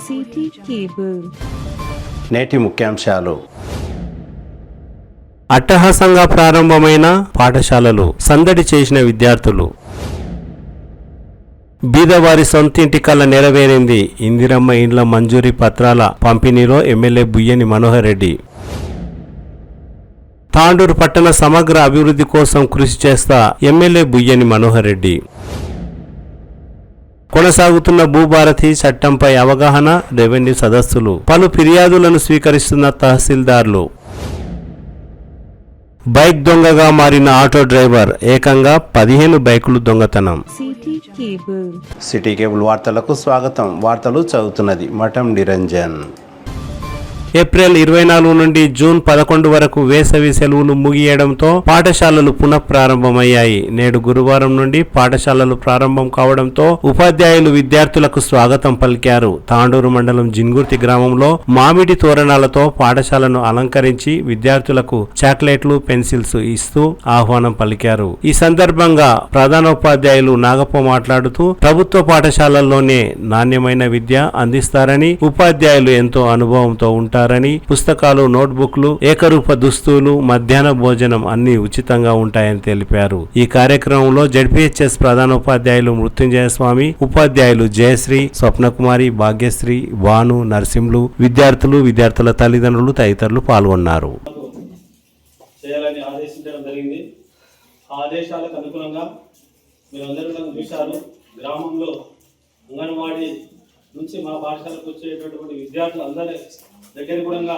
City cable. నేటి ముఖ్యాంశాలు. అట్టహాసంగా ప్రారంభమైన పాఠశాలలు, సందడి చేసిన విద్యార్థులు. బీదవారి సొంతింటి కల నెరవేరింది. ఇందిరమ్మ ఇండ్ల మంజూరీ పత్రాల పంపిణీలో ఎమ్మెల్యే బుయ్యని మనోహర్ రెడ్డి. తాండూరు పట్టణ సమగ్ర అభివృద్ధి కోసం కృషి చేస్తా ఎమ్మెల్యే బుయ్యని మనోహర్ రెడ్డి. కొనసాగుతున్న భూభారతి చట్టంపై అవగాహన, రెవెన్యూ సదస్సులు. పలు ఫిర్యాదులను స్వీకరిస్తున్న తహసీల్దార్లు. బైక్ దొంగగా మారిన ఆటో డ్రైవర్, ఏకంగా 15 బైకులు దొంగతనం. సిటీ కేబుల్ వార్తలకు స్వాగతం. వార్తలు చదువుతున్నది మఠం నిరంజన్. ఏప్రిల్ 24 నుండి జూన్ 11 వరకు వేసవి సెలవులు ముగియడంతో పాఠశాలలు పునఃప్రారంభమయ్యాయి. నేడు గురువారం నుండి పాఠశాలలు ప్రారంభం కావడంతో ఉపాధ్యాయులు విద్యార్థులకు స్వాగతం పలికారు. తాండూరు మండలం జిన్గుర్తి గ్రామంలో మామిడి తోరణాలతో పాఠశాలను అలంకరించి విద్యార్థులకు చాక్లెట్లు, పెన్సిల్స్ ఇస్తూ ఆహ్వానం పలికారు. ఈ సందర్భంగా ప్రధానోపాధ్యాయులు నాగప్ప మాట్లాడుతూ ప్రభుత్వ పాఠశాలల్లోనే నాణ్యమైన విద్య అందిస్తారని, ఉపాధ్యాయులు ఎంతో అనుభవంతో ఉంటారు, పుస్తకాలు, నోట్బుక్లు, ఏకరూప దుస్తులు, మధ్యాహ్న భోజనం అన్ని ఉచితంగా ఉంటాయని తెలిపారు. ఈ కార్యక్రమంలో జెడ్పీహెచ్ఎస్ ప్రధానోపాధ్యాయులు మృత్యుంజయ స్వామి, ఉపాధ్యాయులు జయశ్రీ, స్వప్నకుమారి, భాగ్యశ్రీ, భాను, నరసింహులు, విద్యార్థులు, విద్యార్థుల తల్లిదండ్రులు తదితరులు పాల్గొన్నారు. నుంచి మా పాఠశాలకు వచ్చేటటువంటి విద్యార్థులు అందరి దగ్గర కూడా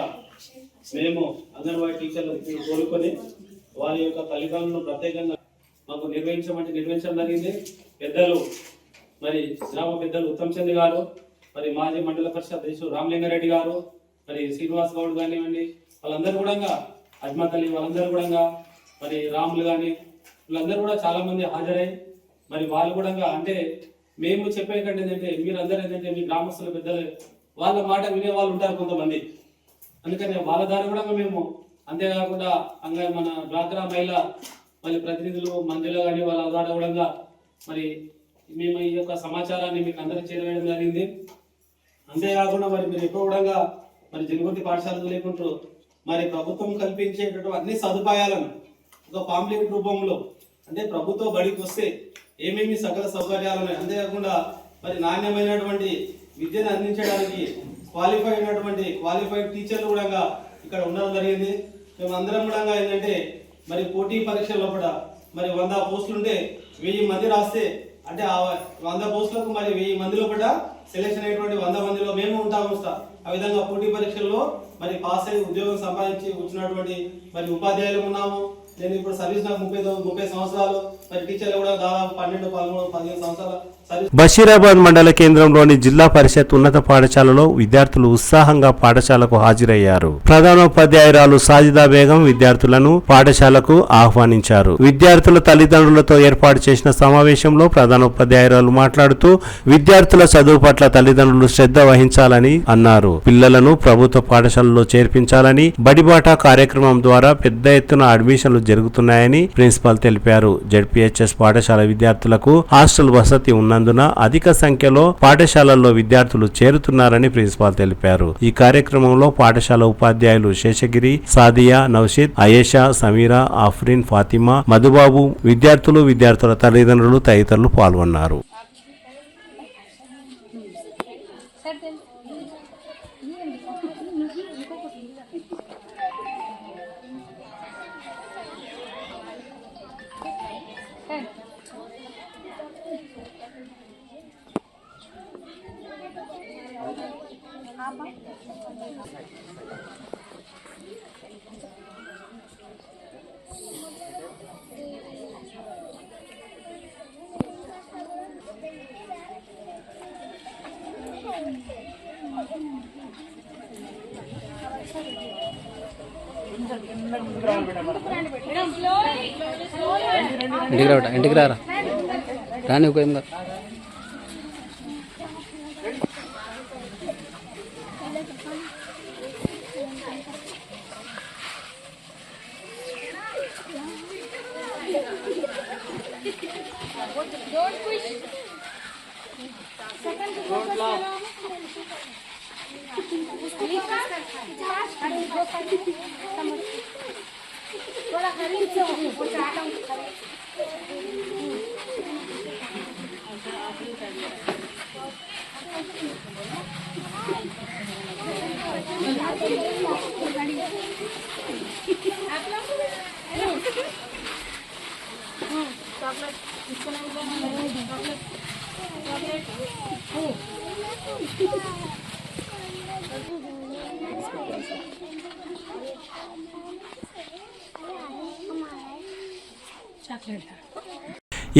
మేము అంగన్వాడీ టీచర్లకు కోరుకొని వారి యొక్క తల్లిదండ్రులను ప్రత్యేకంగా మాకు నిర్వహించడం జరిగింది. పెద్దలు మరి గ్రామ పెద్దలు ఉత్తమ్ చంద్ గారు, మరి మాజీ మండల పరిషత్ అధ్యక్షుడు రామలింగారెడ్డి గారు, మరి శ్రీనివాస్ గౌడ్ కానివ్వండి, వాళ్ళందరూ కూడా అజ్మతల్లి వాళ్ళందరూ కూడా మరి రాములు కానీ వీళ్ళందరూ కూడా చాలా మంది హాజరై మరి వాళ్ళు కూడా అంటే మేము చెప్పే కంటే ఏంటంటే మీరందరూ ఏంటంటే మీ గ్రామస్తుల పెద్దలు వాళ్ళ మాట వినే వాళ్ళు ఉంటారు కొంతమంది. అందుకని వాళ్ళ దారి కూడా మేము అంతేకాకుండా మన డ్వాక్రా మహిళ మళ్ళీ ప్రతినిధులు మందిలో కానీ వాళ్ళ ద్వారా కూడా మరి మేము ఈ యొక్క సమాచారాన్ని మీకు అందరికీ చేరవేయడం జరిగింది. అంతేకాకుండా మరి మీరు ఎప్పుడు కూడా మరి జిన్గుర్తి పాఠశాలలు లేకుంటూ మరి ప్రభుత్వం కల్పించేటటువంటి అన్ని సదుపాయాలను ఒక పాంప్లెట్ రూపంలో అంటే ప్రభుత్వ బడికి వస్తే ఏమేమి సకల సౌకర్యాలు ఉన్నాయి, అంతేకాకుండా మరి నాణ్యమైనటువంటి విద్యను అందించడానికి క్వాలిఫైడ్ టీచర్లు కూడా ఇక్కడ ఉండడం జరిగింది. మేము అందరం కూడా ఏంటంటే మరి పోటీ పరీక్షల్లో కూడా మరి 100 పోస్టులు ఉంటే 1000 మంది రాస్తే అంటే ఆ 100 పోస్టులకు మరి 1000 మందిలో కూడా సెలెక్షన్ అయినటువంటి 100 మందిలో మేము ఉంటాము. ఆ విధంగా పోటీ పరీక్షల్లో మరి పాస్ అయ్యి ఉద్యోగం సంపాదించి వచ్చినటువంటి మరి ఉపాధ్యాయులు ఉన్నాము. నేను ఇప్పుడు సర్వీస్ నాకు 30 సంవత్సరాలు, మరి టీచర్లు కూడా దాదాపు 12, 13, 15 సంవత్సరాలు. బషీరాబాద్ మండల కేంద్రంలోని జిల్లా పరిషత్ ఉన్నత పాఠశాలలో విద్యార్థులు ఉత్సాహంగా పాఠశాలకు హాజరయ్యారు. ప్రధానోపాధ్యాయురాలు సాజిదా బేగం విద్యార్థులను పాఠశాలకు ఆహ్వానించారు. విద్యార్థుల తల్లిదండ్రులతో ఏర్పాటు చేసిన సమావేశంలో ప్రధానోపాధ్యాయురాలు మాట్లాడుతూ విద్యార్థుల చదువు పట్ల తల్లిదండ్రులు శ్రద్ధ వహించాలని అన్నారు. పిల్లలను ప్రభుత్వ పాఠశాలలో చేర్పించాలని, బడిబాట కార్యక్రమం ద్వారా పెద్ద ఎత్తున అడ్మిషన్లు జరుగుతున్నాయని ప్రిన్సిపాల్ తెలిపారు. జెడ్పీహెచ్ఎస్ పాఠశాల విద్యార్థులకు హాస్టల్ వసతి ఉన్నందున అధిక సంఖ్యలో పాఠశాలల్లో విద్యార్థులు చేరుతున్నారని ప్రిన్సిపాల్ తెలిపారు. ఈ కార్యక్రమంలో పాఠశాల ఉపాధ్యాయులు శేషగిరి, సాదియా, నౌషిద్, అయేషా, సమీరా, ఆఫ్రిన్, ఫాతిమా, మధుబాబు, విద్యార్థులు, విద్యార్థుల తల్లిదండ్రులు తదితరులు పాల్గొన్నారు. ఇంటికి రారా రాని ఒక ఏం కాదు. Don't push. Second. Don't laugh.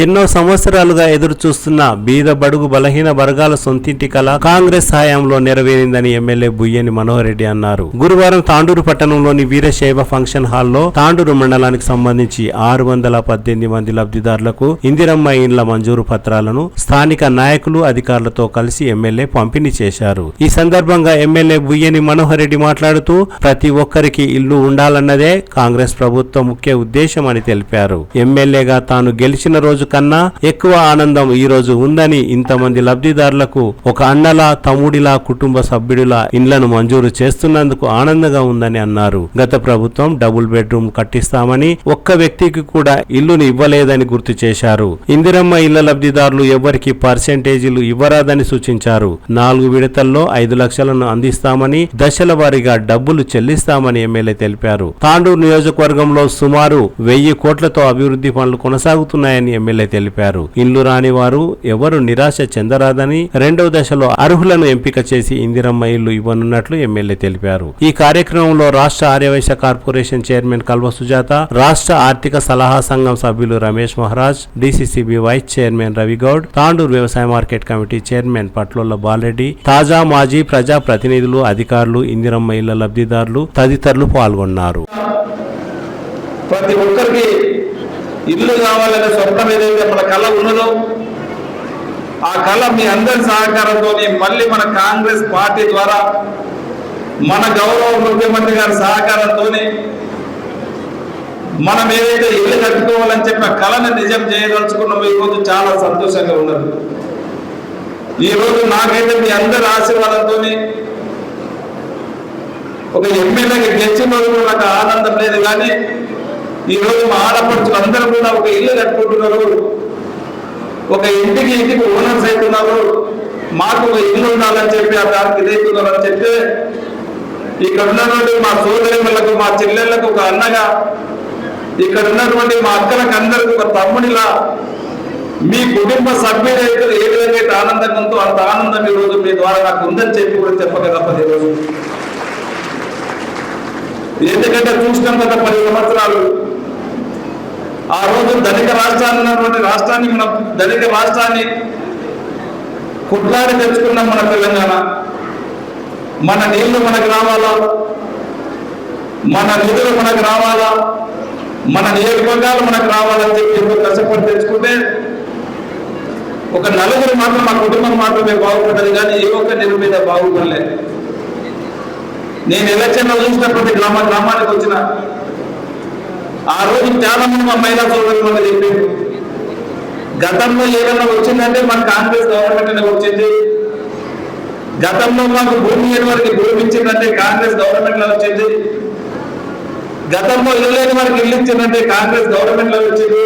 ఎన్నో సంవత్సరాలుగా ఎదురు చూస్తున్న బీద బడుగు బలహీన వర్గాల సొంతింటి కళ కాంగ్రెస్ హయాంలో నెరవేరిందని ఎమ్మెల్యే బుయ్యని మనోహర్ రెడ్డి అన్నారు. గురువారం తాండూరు పట్టణంలోని వీరశైవ ఫంక్షన్ హాల్లో తాండూరు మండలానికి సంబంధించి 618 మంది లబ్ధిదారులకు ఇందిరమ్మ ఇండ్ల మంజూరు పత్రాలను స్థానిక నాయకులు అధికారులతో కలిసి ఎమ్మెల్యే పంపిణీ చేశారు. ఈ సందర్భంగా ఎమ్మెల్యే బుయ్యని మనోహర్ రెడ్డి మాట్లాడుతూ ప్రతి ఒక్కరికి ఇల్లు ఉండాలన్నదే కాంగ్రెస్ ప్రభుత్వ ముఖ్య ఉద్దేశం అని తెలిపారు. ఎమ్మెల్యేగా తాను గెలిచిన రోజు కన్నా ఎక్కువ ఆనందం ఈ రోజు ఉందని, ఇంతమంది లబ్ధిదారులకు ఒక అన్నలా తమ్ముడిలా కుటుంబ సభ్యుడిలా ఇండ్లను మంజూరు చేస్తున్నందుకు ఆనందంగా ఉందని అన్నారు. గత ప్రభుత్వం డబుల్ బెడ్రూమ్ కట్టిస్తామని ఒక్క వ్యక్తికి కూడా ఇల్లుని ఇవ్వలేదని గుర్తు చేశారు. ఇందిరమ్మ ఇళ్ల లబ్ధిదారులు ఎవరికి పర్సెంటేజీలు ఇవ్వరాదని సూచించారు. 4 విడతల్లో 5 లక్షలను అందిస్తామని, దశల వారీగా డబ్బులు చెల్లిస్తామని ఎమ్మెల్యే తెలిపారు. తాండూరు నియోజకవర్గంలో సుమారు 1000 కోట్లతో అభివృద్ధి పనులు కొనసాగుతున్నాయని ఎమ్మెల్యే తెలిపారు. ఇల్లు రాని వారు ఎవరు నిరాశ చెందరాదని, 2వ దశలో అర్హులను ఎంపిక చేసి ఇందిరమ్మ ఇల్లు ఇవ్వనున్నట్లు ఎమ్మెల్యే తెలిపారు. ఈ కార్యక్రమంలో రాష్ట్ర ఆర్యవైశ్య కార్పొరేషన్ చైర్మన్ కల్వ సుజాత, రాష్ట్ర ఆర్థిక సలహా సంఘం సభ్యులు Ramesh Maharaj, DCCB vice chairman Ravi Goud, Tandur వ్యవసాయ market committee chairman Patlola Bala Reddy, తాజా మాజీ ప్రజా ప్రతినిధులు, అధికారులు, ఇందిరమ్మ ఇళ్ల లబ్ధిదారులు తదితరులు పాల్గొన్నారు. ప్రతి ఒక్కరికి ఇల్లు కావాలనే స్వప్నం ఏదైతే మన కళ ఉన్నదో ఆ కళ మీ అందరి సహకారంతో మళ్ళీ మన కాంగ్రెస్ పార్టీ ద్వారా మన గౌరవ ముఖ్యమంత్రి గారి సహకారంతో మనం ఏదైతే ఇల్లు కట్టుకోవాలని చెప్పిన కళను నిజం చేయదలుచుకున్నామో ఈరోజు చాలా సంతోషంగా ఉన్నది. ఈరోజు నాకైతే మీ అందరి ఆశీర్వాదంతో ఒక ఎమ్మెల్యేగా గెలిచిన రోజు నాకు ఆనందం లేదు, కానీ ఈ రోజు మా ఆడపడుచులు అందరూ కూడా ఒక ఇల్లు కట్టుకుంటున్నారు, ఒక ఇంటికి ఓనర్స్ అవుతున్నారు, మాకు ఒక ఇల్లు ఉండాలని చెప్పి ఆ దానికి ఇదవుతున్నారు అని చెప్తే ఇక్కడ ఉన్నటువంటి మా సోదరులకు, మా చెల్లెళ్లకు ఒక అన్నగా, ఇక్కడ ఉన్నటువంటి మా అక్కలకు అందరికి ఒక తమ్ముడిలా, మీ కుటుంబ సభ్యులైతే ఏ విధంగా అయితే ఆనందంగా ఉందో అంత ఆనందం ఈ రోజు మీ ద్వారా నాకు ఉందని చెప్పి కూడా చెప్పక తప్పదు. ఈరోజు ఎందుకంటే చూసినాం కదా 10 సంవత్సరాలు ఆ రోజు ధనిక రాష్ట్రాన్ని మనం ధనిక రాష్ట్రాన్ని కుట్లాడి తెచ్చుకున్నాం. మన తెలంగాణ, మన నీళ్లు మనకు రావాలా, మన నిధులు మనకు రావాలా, మన నియోజకవర్గాలు మనకు రావాలని చెప్పి ఎంతో కష్టపడి తెచ్చుకుంటే ఒక నలుగురు మాత్రం మా కుటుంబం మాత్రమే బాగుపడ్డది, కానీ ఏ ఒక్క నిరుపేద బాగుపడలేదు. నేను ఎలక్షన్లో చూసిన ప్రతి గ్రామానికి వచ్చిన ఆ రోజు చాలా మంది మా మహిళా సోదరులు మనకు చెప్పారు, గతంలో ఏదైనా వచ్చిందంటే మన కాంగ్రెస్ గవర్నమెంట్ వచ్చింది, గతంలో మాకు భూమి లేని వారికి భూమి ఇచ్చిందంటే కాంగ్రెస్ గవర్నమెంట్ లో వచ్చింది, గతంలో ఇల్లు లేని వారికి ఇల్లు ఇచ్చిందంటే కాంగ్రెస్ గవర్నమెంట్ లో వచ్చింది.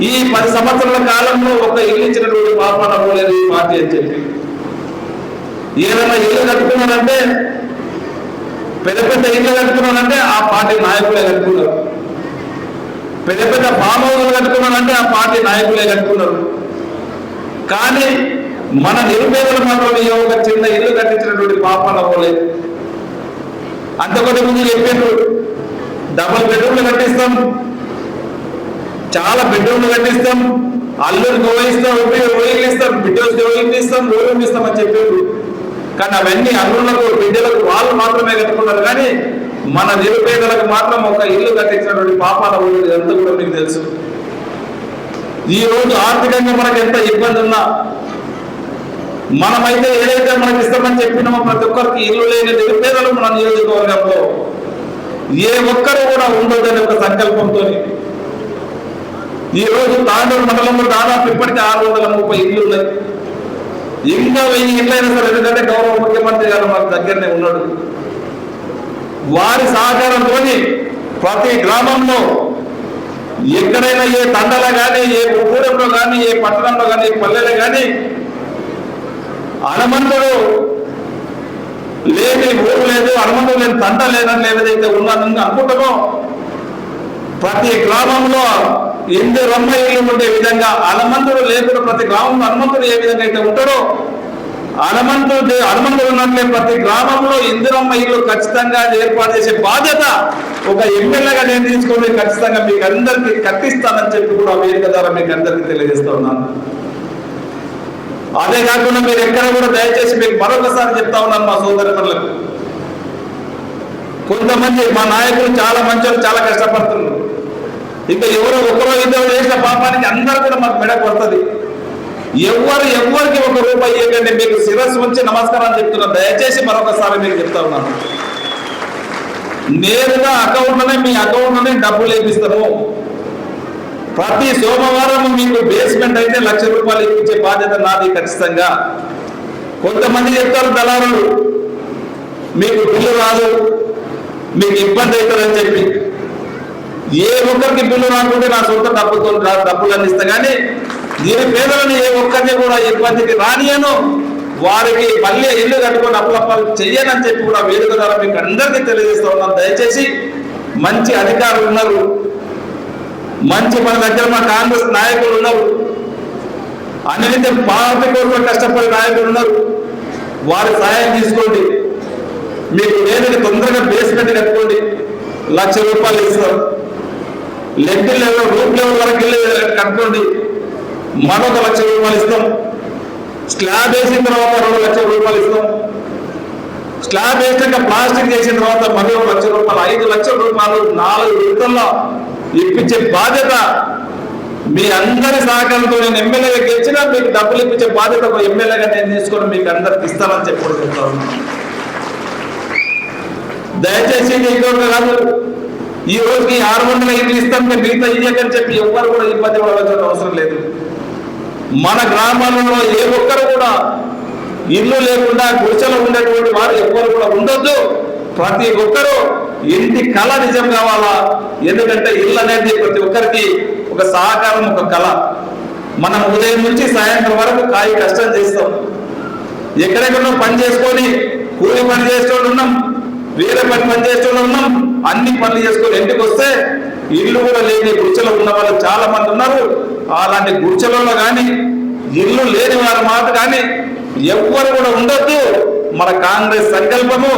ఈ 10 సంవత్సరాల కాలంలో ఒక ఇల్లు ఇచ్చినటువంటి పాపన పోలేదు ఈ పార్టీ అని చెప్పి. ఏదైనా ఇల్లు కట్టుకున్నారంటే, పెద్ద ఇల్లు కట్టుకున్నారంటే ఆ పార్టీ నాయకులే కట్టుకున్నారు, పెద్ద ఫామ్ హౌస్లు కట్టుకున్నారంటే ఆ పార్టీ నాయకులే కట్టుకున్నారు. కానీ మన నిరుపేదలు మాత్రం ఒక చిన్న ఇల్లు కట్టించినటువంటి పాపన పోలేదు. అంతకొద్ది ముందు చెప్పారు, డబుల్ బెడ్రూమ్లు కట్టిస్తాం, చాలా బెడ్రూమ్లు కట్టిస్తాం, అల్లుడికి ఇస్తాం, ఓయిలు ఇస్తాం, బిడ్డకి ఓయిలు ఇస్తాం, రూమ్ ఇస్తాం అని చెప్పారు. కానీ అవన్నీ అల్లుళ్లకు బిడ్డలకు వాళ్ళు మాత్రమే కట్టుకున్నారు, కానీ మన నిరుపేదలకు మాత్రం ఒక ఇల్లు కట్టించినటువంటి పాపాల పోలేదు. ఎంత కూడా మీకు తెలుసు. ఈ రోజు ఆర్థికంగా మనకు ఎంత ఇబ్బంది ఉన్నా, మనమైతే ఏదైతే మనకి ఇస్తామని చెప్పినామో ప్రతి ఒక్కరికి ఇల్లు లేని నిరుపేదలు మన నియోజకవర్గంలో ఏ ఒక్కరు కూడా ఉండొద్దని ఒక సంకల్పంతో ఈ రోజు తాండూరు మండలంలో దాదాపు ఇప్పటికీ 630 ఇల్లు ఉన్నాయి. ఇంకా 1000 ఇండ్లైనా సరే, ఎందుకంటే గౌరవ ముఖ్యమంత్రి గారు మాకు దగ్గరనే ఉన్నాడు. వారి సహకారంతో ప్రతి గ్రామంలో ఎక్కడైనా ఏ తండలో కానీ, ఏ ఊరంలో కానీ, ఏ పట్టణంలో కానీ, ఏ పల్లెలో కానీ హనుమంతుడు లేని ఊరు లేదు, హనుమంతుడు లేని తండ లేదని ఏదైతే ఉన్నదని అనుకుంటామో ప్రతి గ్రామంలో ఇందిరమ్మ ఇల్లు ఉండే విధంగా హనుమంతుడు లేకుండా ప్రతి గ్రామంలో హనుమంతుడు ఏ విధంగా అయితే ఉంటాడో హనుమంతుడు ఉన్నట్లే ప్రతి గ్రామంలో ఇందిరమ్మ ఇల్లు ఖచ్చితంగా ఏర్పాటు చేసే బాధ్యత ఒక ఎమ్మెల్యేగా నేను తీసుకొని ఖచ్చితంగా మీకు అందరికీ కట్టిస్తానని చెప్పి కూడా వేదిక ద్వారా మీకు అందరికీ తెలియజేస్తా ఉన్నాను. అదే కాకుండా మీరు ఎక్కడ కూడా దయచేసి మీకు మరొకసారి చెప్తా ఉన్నాను మా సోదరులకు, కొంతమంది మా నాయకులు చాలా మంచి చాలా కష్టపడుతున్నారు. ఇంకా ఎవరో ఒకరో ఇద్దరు చేసిన పాపానికి అందరూ కూడా మాకు మెడ పడుతుంది. ఎవరికి 1 రూపాయి ఇవ్వకండి, మీకు శిరస్సు ఉంచి నమస్కారం చెప్తున్నాను. దయచేసి మరొకసారి మీకు చెప్తా ఉన్నాను, నేరుగా మీ అకౌంట్లోనే డబ్బులు వేపిస్తాము. ప్రతి సోమవారం మీకు బేస్మెంట్ అయితే 1,00,000 రూపాయలు ఇప్పించే బాధ్యత నాది ఖచ్చితంగా. కొంతమంది చెప్తారు దళారులు, మీకు బిల్లు రాదు, మీకు ఇబ్బంది అవుతుందని చెప్పి. ఏ ఒక్కరికి బిల్లు రాకుంటే నా సొంత డబ్బులు అందిస్తా, కానీ దీని పేదలను ఏ ఒక్కరిని కూడా ఇబ్బందికి రానియను, వారికి మళ్ళీ ఇల్లు కట్టుకొని అప్పులప్పాలు చెయ్యనని చెప్పి కూడా వేదిక ద్వారా మీకు అందరికీ తెలియజేస్తూ ఉన్నాను. దయచేసి మంచి అధికారులు ఉన్నారు, మంచి మన దగ్గర మా కాంగ్రెస్ నాయకులు ఉన్నారు, అన్నింటి పార్టీ కోసం కష్టపడే నాయకులు ఉన్నారు. వారి సహాయం తీసుకోండి. మీకు లేదని తొందరగా బేస్మెంట్ కట్టుకోండి, 1,00,000 రూపాయలు ఇస్తాం. లెంటిల్ లెవెల్ రూప్ లెవెల్ వరకు కట్టుకోండి, మరొక 1,00,000 రూపాయలు ఇస్తాం. స్లాబ్ వేసిన తర్వాత 2,00,000 రూపాయలు ఇస్తాం. స్లాబ్ వేసినాక ప్లాస్టిక్ చేసిన తర్వాత మరో 1,00,000 రూపాయలు, 5,00,000 రూపాయలు 4 విడతల్లో ఇప్పించే బాధ్యత మీ అందరి సహకారంతో. నేను ఎమ్మెల్యేగా గెలిచినా మీకు డబ్బులు ఇప్పించే బాధ్యత ఒక ఎమ్మెల్యేగా నేను తీసుకొని మీకు అందరికి ఇస్తానని చెప్పి చెప్తా ఉన్నాను. దయచేసి ఇంకొక కాదు, ఈ రోజుకి 600 ఇండ్లు ఇస్తాం, మిగతా ఇయ్యకని చెప్పి ఎవ్వరు కూడా ఇబ్బంది పడవలసిన అవసరం లేదు. మన గ్రామాలలో ఏ ఒక్కరు కూడా ఇల్లు లేకుండా గుడిసెలో ఉండేటువంటి వారు ఎవ్వరు కూడా ఉండొద్దు. ప్రతి ఒక్కరూ ఇంటి కళ నిజం కావాలా, ఎందుకంటే ఇల్లు అనేది ప్రతి ఒక్కరికి ఒక సహకారం, ఒక కళ. మనం ఉదయం నుంచి సాయంత్రం వరకు కష్టం చేస్తాం, ఎక్కడెక్కడో పని చేసుకొని కూలి పని చేస్తూ ఉన్నాం, వేరే పని చేస్తూ ఉన్నాం, అన్ని పనులు చేసుకొని ఇంటికి వస్తే ఇల్లు కూడా లేని గుడిసెలో ఉన్న వాళ్ళు చాలా మంది ఉన్నారు. అలాంటి గుడిసెలలో కానీ ఇల్లు లేని వారి మాట కానీ ఎవ్వరు కూడా ఉండొద్దు. మన కాంగ్రెస్ సంకల్పము,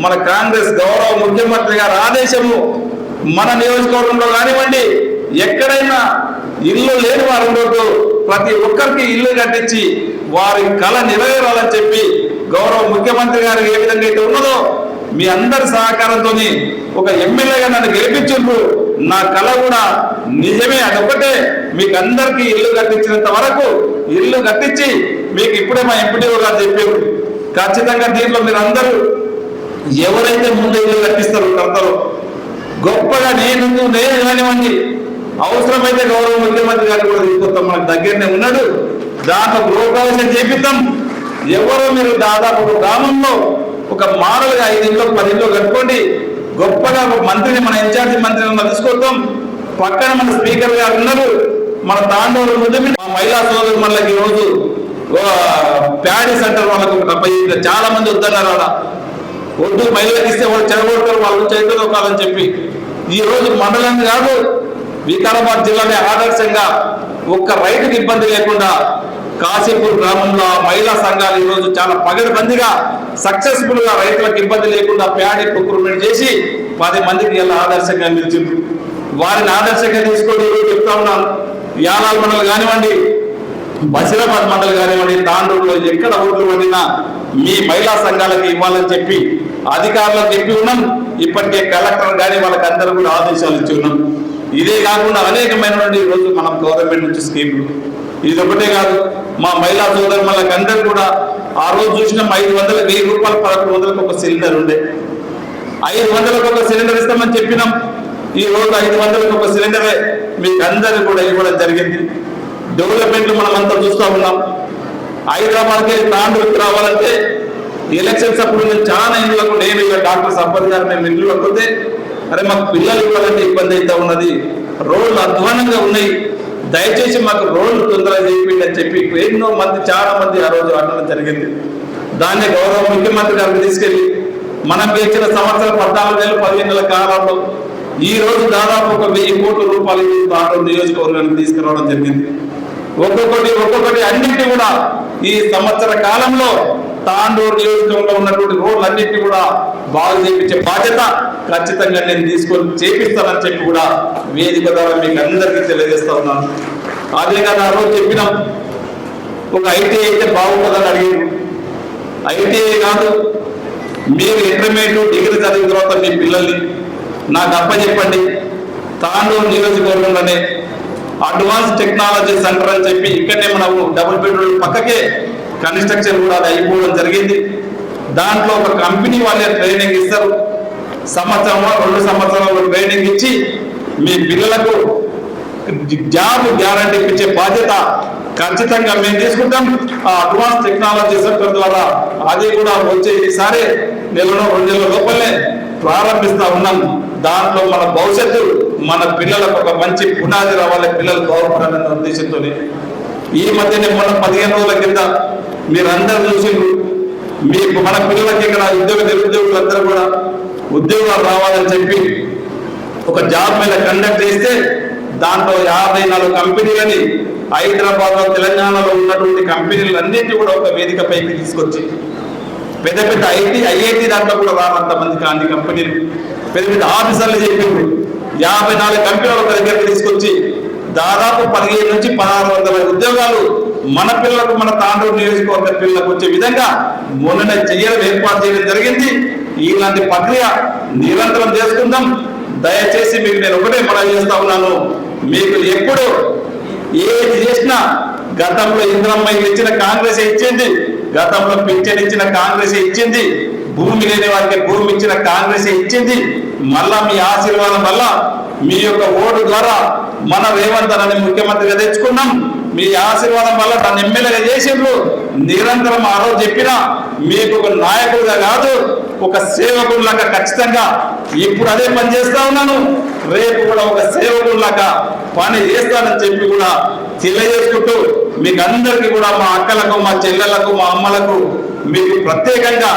మన కాంగ్రెస్ గౌరవ ముఖ్యమంత్రి గారి ఆదేశము, మన నియోజకవర్గంలో కానివ్వండి ఎక్కడైనా ఇల్లు లేని వారు ఉండొద్దు. ప్రతి ఒక్కరికి ఇల్లు కట్టించి వారి కళ నెరవేరాలని చెప్పి గౌరవ ముఖ్యమంత్రి గారు ఏ విధంగా అయితే ఉన్నదో మీ అందరి సహకారంతో ఒక ఎమ్మెల్యేగా నన్ను గెలిపించుండ్రు. నా కళ కూడా నిజమే, అదొకటే. మీకు అందరికీ ఇల్లు కట్టించినంత వరకు ఇల్లు కట్టించి మీకు ఇప్పుడే మా ఎంపీడీఓ గారు చెప్పారు, ఖచ్చితంగా దీంట్లో మీరు అందరూ ఎవరైతే ముందు ఇల్లు కట్టిస్తారో కడతారో గొప్పగా నేను కానివ్వండి, అవసరమైతే గౌరవ ముఖ్యమంత్రి గారు కూడా తీసుకొస్తాం, మనకు దగ్గరనే ఉన్నాడు, దాంట్లో గృహప్రవేశం చేపిస్తాం. ఎవరో మీరు దాదాపు గ్రామంలో ఒక మాడలుగా 5 ఇళ్ళు 10 ఇళ్ళు కట్టుకోండి, గొప్పగా ఒక మంత్రిని మన ఇన్ఛార్జి మంత్రిని తీసుకొస్తాం. పక్కన మన స్పీకర్ గారు ఉన్నారు, మన తాండూరు ముందు మా మహిళా సోదరు మనకి ఈరోజు ప్యాడీ సెంటర్ వాళ్ళకు చాలా మంది వద్దన్నారు. అలా వద్దు, మహిళలకు ఇస్తే వాళ్ళు చెడగొడతారు, వాళ్ళు చైతన్యం కాదని చెప్పి ఈ రోజు మండలం కాదు వికారాబాద్ జిల్లానే ఆదర్శంగా ఒక్క రైతుకి ఇబ్బంది లేకుండా కాశీపూర్ గ్రామంలో మహిళా సంఘాలు ఈరోజు చాలా పగడబందిగా సక్సెస్ఫుల్ గా రైతులకు ఇబ్బంది లేకుండా ప్యాడీ ప్రొక్యూర్మెంట్ చేసి 10 మందికి ఇలా ఆదర్శంగా నిలిచిండ్రు. వారిని ఆదర్శంగా తీసుకొని ఈరోజు చెప్తా ఉన్నాను, యానాల్ మండలి కానివ్వండి, బషీరాబాద్ మండలి కానివ్వండి, తాండూరులో ఎక్కడ ఓట్లు పడినా మీ మహిళా సంఘాలకు ఇవ్వాలని చెప్పి అధికారులకు చెప్పి ఉన్నాం. ఇప్పటికే కలెక్టర్ కానీ వాళ్ళకి అందరూ కూడా ఆదేశాలు ఇచ్చి ఉన్నాం. ఇదే కాకుండా అనేకమైనటువంటి ఈరోజు మనం గవర్నమెంట్ నుంచి స్కీములు, ఇది ఒకటే కాదు, మా మహిళా సోదరులకు అందరూ కూడా ఆ రోజు చూసినాం 500 1000 రూపాయలు 1100లకు ఒక సిలిండర్ ఉండే, 500లకు ఒక సిలిండర్ ఇస్తామని చెప్పినాం. ఈ రోజు 500లకు ఒక సిలిండరే మీకు అందరూ కూడా ఇవ్వడం జరిగింది. డెవలప్మెంట్లు మనం అంతా చూస్తూ ఉన్నాం. హైదరాబాద్కి వెళ్ళి తాండూరుకి రావాలంటే ఎలక్షన్స్ అప్పుడు నేను చాలా ఇండ్లకు నేను ఇక డాక్టర్ సంపత్ గారు మేము ఇంట్లో పోతే అరే మాకు పిల్లలు ఇవ్వాలంటే ఇబ్బంది అయితే ఉన్నది, రోడ్లు అధ్వానంగా ఉన్నాయి, దయచేసి మాకు రోడ్లు తొందరగా చేయండి అని చెప్పి ఎన్నో మంది చాలా మంది ఆ రోజు అనడం జరిగింది. దాన్ని గౌరవ ముఖ్యమంత్రి గారికి తీసుకెళ్ళి మనం ఇచ్చిన సంవత్సరం 14-15 కాలంలో ఈ రోజు దాదాపు 1000 కోట్ల రూపాయలు తాండూరు నియోజకవర్గానికి తీసుకురావడం జరిగింది. ఒక్కొక్కటి అన్నింటినీ కూడా ఈ సంవత్సర కాలంలో తాండూరు నియోజకవర్గంలో ఉన్నటువంటి రోడ్లన్నింటినీ కూడా బాగు చేయించే బాధ్యత ఖచ్చితంగా నేను తీసుకొని చేపిస్తానని చెప్పి కూడా వేదిక ద్వారా మీకు అందరికీ తెలియజేస్తా ఉన్నాను. అదే కదా ఆ రోజు చెప్పినాం, ఒక ఐటీఐ అయితే బాగుంటుందని అడిగారు. ఐటీఐ కాదు, మీరు ఇంటర్మీడియట్ డిగ్రీ చదివిన తర్వాత మీ పిల్లల్ని నాకు అప్పచెప్పండి, తాండూరు నియోజకవర్గంలోనే అడ్వాన్స్ టెక్నాలజీ సెంటర్ అని చెప్పి ఇక్కడనే మనము డబుల్ బెడ్రూమ్ పక్కకే కన్స్ట్రక్షన్ కూడా అది అయిపోవడం జరిగింది. దాంట్లో ఒక కంపెనీ వాళ్ళే ట్రైనింగ్ ఇస్తారు, 1-2 సంవత్సరాలు ట్రైనింగ్ ఇచ్చి మీ పిల్లలకు జాబ్ గ్యారంటీ ఇచ్చే బాధ్యత ఖచ్చితంగా మేము తీసుకుంటాం. ఆ అడ్వాన్స్ టెక్నాలజీ సెంటర్ ద్వారా అది కూడా వచ్చే ఈసారి 1-2 నెలల లోపలే ప్రారంభిస్తా ఉన్నాం. దాంట్లో మన భవిష్యత్తు మన పిల్లలకు ఒక మంచి పునాది రావాలి, పిల్లలు బాగుపడాలన్న ఉద్దేశంతో ఈ మధ్యనే మొన్న 15 రోజుల కింద మీరందరూ చూసిండ్రు, మీకు మన పిల్లలకి ఇక్కడ నిరుద్యోగులందరూ కూడా ఉద్యోగాలు రావాలని చెప్పి ఒక జాబ్ మీద కండక్ట్ చేస్తే దాంట్లో 54 కంపెనీలని హైదరాబాద్లో తెలంగాణలో ఉన్నటువంటి కంపెనీలన్నింటినీ కూడా ఒక వేదిక పైకి తీసుకొచ్చి పెద్ద ఐఐటి దాంట్లో కూడా రానంత మంది కానీ కంపెనీలు పెద్ద ఆఫీసర్లు చెప్పిండ్రు 54 కంపెనీలు ఒక దగ్గరికి తీసుకొచ్చి దాదాపు 1500-1600 ఉద్యోగాలు మన పిల్లలకు మన తాండూరు నియోజకవర్గ పిల్లలకు వచ్చే విధంగా మొన్న ఏర్పాటు చేయడం జరిగింది. ఇలాంటి ప్రక్రియ నిరంతరం చేసుకుందాం. దయచేసి మీకు నేను ఒకటే మనవి చేస్తా ఉన్నాను, మీకు ఎప్పుడు ఏది చేసినా గతంలో ఇంద్రమ్మ ఇచ్చిన కాంగ్రెస్ ఇచ్చింది, గతంలో పింఛన్ ఇచ్చిన కాంగ్రెస్ ఇచ్చింది, భూమి లేని వారికి భూమి ఇచ్చిన కాంగ్రెస్ ఇచ్చింది. మళ్ళా మీ ఆశీర్వాదం వల్ల మీ యొక్క ఓటు ద్వారా మన రేవంత్ అనే ముఖ్యమంత్రిగా తెచ్చుకున్నాం. మీ ఆశీర్వాదం వల్ల తను ఎమ్మెల్యేగా చేసిండ్రు. నిరంతరం ఆ రోజు చెప్పినా మీకు ఒక నాయకుడిగా కాదు, ఒక సేవకుడిలాగా ఖచ్చితంగా ఇప్పుడు అదే పని చేస్తా ఉన్నాను, రేపు కూడా ఒక సేవకుడిలాగా పని చేస్తానని చెప్పి కూడా తెలియజేసుకుంటూ మీకు అందరికీ కూడా మా అక్కలకు, మా చెల్లెళ్లకు, మా అమ్మలకు మీకు ప్రత్యేకంగా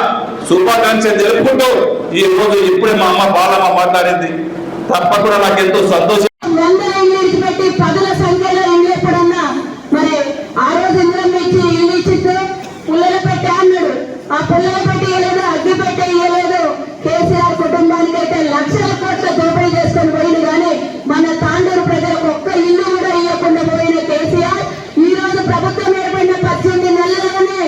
శుభాకాంక్షలు తెలుపుకుంటూ ఈ రోజు ఇప్పుడే మా అమ్మ బాలమ్మ మాట్లాడింది, తప్పకుండా నాకు ఎంతో సంతోషం. పెట్టి పదుల సంఖ్యలో ఇల్లు ఎప్పుడన్నా మరి ఆ రోజు ఇంద్రం ఇచ్చి ఇల్లు ఇచ్చితే పుల్లల పెట్టి అన్నాడు, ఆ పుల్లల పెట్టి ఇవ్వలేదు, అగ్గి పెట్టి ఇవ్వలేదు. కేసీఆర్ కుటుంబానికి అయితే లక్షల కోట్ల దోపిడీ చేసుకొని పోయింది, కానీ మన తాండూరు ప్రజలకు ఒక్క ఇల్లు కూడా ఇవ్వకుండా పోయిన కేసీఆర్ ఈ రోజు ప్రభుత్వం ఏర్పడిన 18 నెలల్లోనే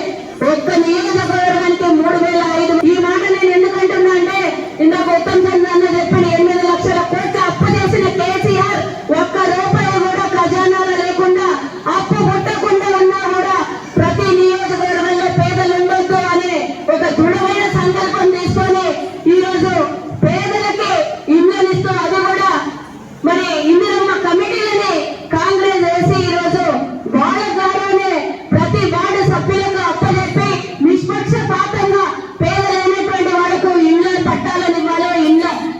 ఒక్క నియోజకవర్గానికి 3005. ఈ మాట నేను ఎందుకంటున్నా అంటే ఇందాక ఉత్తమ్ చంద్ర అన్న చెప్పిన 8 లక్షల కోట్ల అప్పు చేసిన కేసీఆర్ ఒక్క రూపాయి కూడా ఖజానాలో లేకుండా అప్పు పుట్టకుండా ఉన్నా కూడా ప్రతి నియోజకవర్గంలో పేదలు ఉండొద్దు అనే ఒక దృఢమైన సంకల్పం తీసుకొని ఈ రోజు పేదలకి ఇళ్లనిస్తూ అది కూడా మరి ఇందిరమ్మ కమిటీలని కాంగ్రెస్ వేసి ఈ రోజు వాళ్ళ ద్వారానే ప్రతి వార్డు సభ్యులకు అప్పచెప్పి నిష్పక్షపాతంగా పేదలైనటువంటి వాళ్ళకు ఇళ్ల పట్టాలని ఇవ్వాలి,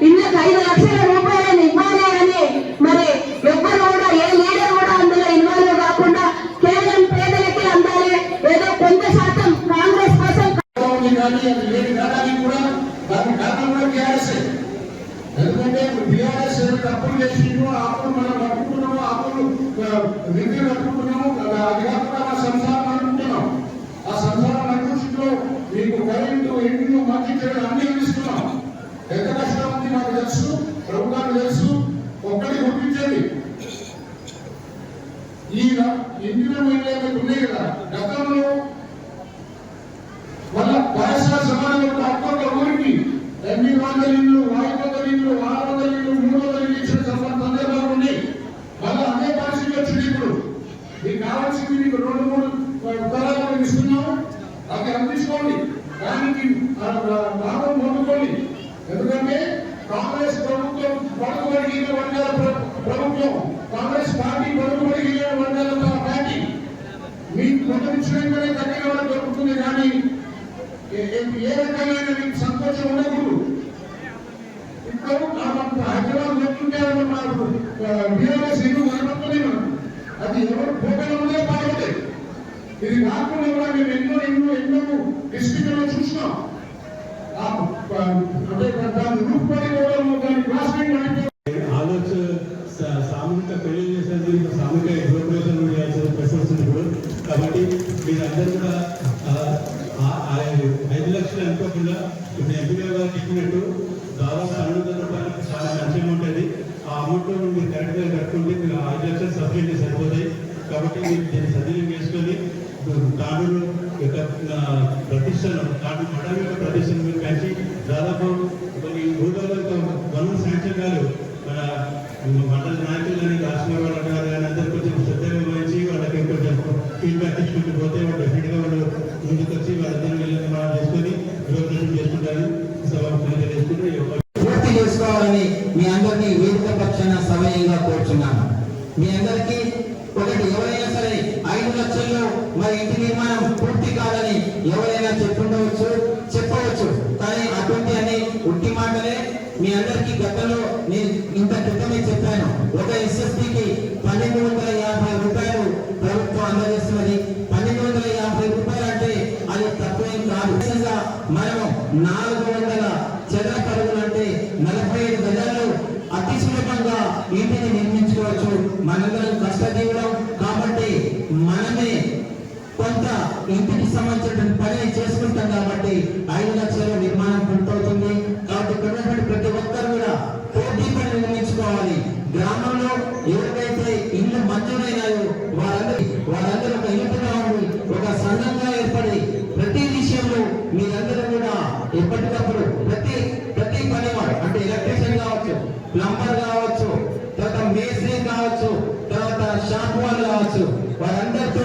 ఇళ్లకు 5 లక్షల రూపాయలని ఇవ్వాలి అని మరి ఎవ్వరు కూడా ఏ లీడర్ కూడా అందులో ఇన్వాల్వ్ కాకుండా కేవలం పేదలకి అందాలి, ఏదో కొంత శాతం కాంగ్రెస్ కోసం. ఎందుకంటే బీఆర్ఎస్ తప్పులు చేసిండు, అప్పుడు మనం కట్టుకున్నాము, అప్పుడు నిధులు కట్టుకున్నాము, అది కాకుండా ఆ సంసారం అనుకుంటున్నాం. ఆ సంసారం అనుకుంటున్నాం, మీకు కరెంటు, ఇండ్లు, మంచి చెడు అన్ని అందిస్తున్నాం. ఎంత కష్టం ఉంది మాకు తెలుసు, ప్రభుత్వానికి తెలుసు. ఒక్కటి గుర్తించండి, ఈ ఇండియన్ మీడియా ఉన్నాయి కదా, గతంలో వాళ్ళ వయసుల సమాజంలో ఒక్కొక్క ఊరికి 800 ఇళ్ళు, 500 ఇళ్ళు, 600 ఇళ్ళు, 300 ఇళ్ళు ఇచ్చిన సంబంధం మందలించడంగానే తగ్గిన వాళ్ళు దొరుకుతుంది కానీ ఏ రకమైన మీకు సంతోషం ఉండకూడదు. ఇప్పుడు హైదరాబాద్ చెప్తుంటే మాకు బీఆర్ఎస్ ఎందుకు కనబడుతున్నాయి, అది ఎవరు పోగలంలో పాల్గొంటే ఇది కాకుండా కూడా మేము ఎన్నో డిస్ట్రిక్ట్లో చూసినాం. అంటే దాన్ని రూపుపడిపోవడం, దాని క్లాస్మెంట్ ఆలోచన సామూహిక పెళ్లి చేసేది, సామూహిక ఎగ్జామినేషన్ చేయాల్సిన ప్రెషర్స్ ఇప్పుడు. కాబట్టి మీరందరూ కూడా 5 లక్షలు అనుకోకుండా ఇప్పుడు ఎంపీ గారు చెప్పినట్టు దాదాపు 200 రూపాయలకు చాలా మంచి అమౌంట్ అది. ఆ అమౌంట్ మీరు కరెక్ట్గా కట్టుకుంటే మీరు 5 లక్షలు సబ్సిడీ సరిపోతాయి. కాబట్టి మీరు దీన్ని సద్వినియోగం చేసుకొని తాండూరు యొక్క ప్రతిష్టను, తాండూరు మండలం యొక్క ప్రతిష్టను మీరు పెంచి దాదాపు కొన్ని ఊళ్ళలో గవర్నమెంట్ శాంక్షన్ కాదు మన మండల నాయకులు కానీ రాష్ట్ర వాళ్ళు కానీ అందరూ కొంచెం శ్రద్ధగా వహించి వాళ్ళకి కొంచెం ఫీడ్బ్యాక్ తీసుకుంటూ పోతే వాళ్ళు డెఫినెట్గా వాళ్ళు ముందుకు వచ్చి వాళ్ళందరూ వెళ్ళి మనం చేసుకొని గృహప్రవేశం చేసుకుంటారు. పూర్తి చేసుకోవాలని మీ అందరినీ వేదిక పక్షాన సమయంగా కోరుచున్నాను. మీ అందరికీ ఒకటి, ఎవరైనా సరే 5 లక్షల్లో మరి ఇంటి నిర్మాణం పూర్తి కాదని ఎవరైనా చెప్పవచ్చు. కానీ అటువంటి అని ఉట్టి మాటలే. మీ అందరికీ గతంలో నేను ఇంత క్రితమే చెప్పాను, ఒక ఎస్ఎస్పీకి 1250 రూపాయలు ప్రభుత్వం అందజేస్తున్నది. 1250 రూపాయలు అంటే అది తక్కువేం కాదు. మనం 400 చదరపు అడుగులు అంటే 45 గజాల్లో అతి సులభంగా ఇంటిని నిర్మించుకోవచ్చు. మనందరం కష్టజీవులం కాబట్టి మనమే కొంత ఇంటికి సంబంధించిన పని చేసుకుంటాం కాబట్టి 5 లక్షల నిర్మాణం పూర్తవుతుంది. కాబట్టి ఇక్కడ ప్రతి ఒక్కరు కూడా పోటీ పని నిర్మించుకోవాలి. గ్రామంలో ఎవరికైతే ఇల్లు మంజూరైనాయో వారందరూ ఒక యూనిట్గా ఉండి ఒక సంఘంగా ఏర్పడి ప్రతి విషయంలో మీరందరూ కూడా ఎప్పటికప్పుడు ప్రతి పనివాడు అంటే ఎలక్ట్రీషియన్ కావచ్చు, ప్లంబర్ కావచ్చు, తర్వాత మేస్త్రి కావచ్చు, తర్వాత షాప్ వాళ్ళు కావచ్చు, వారందరితో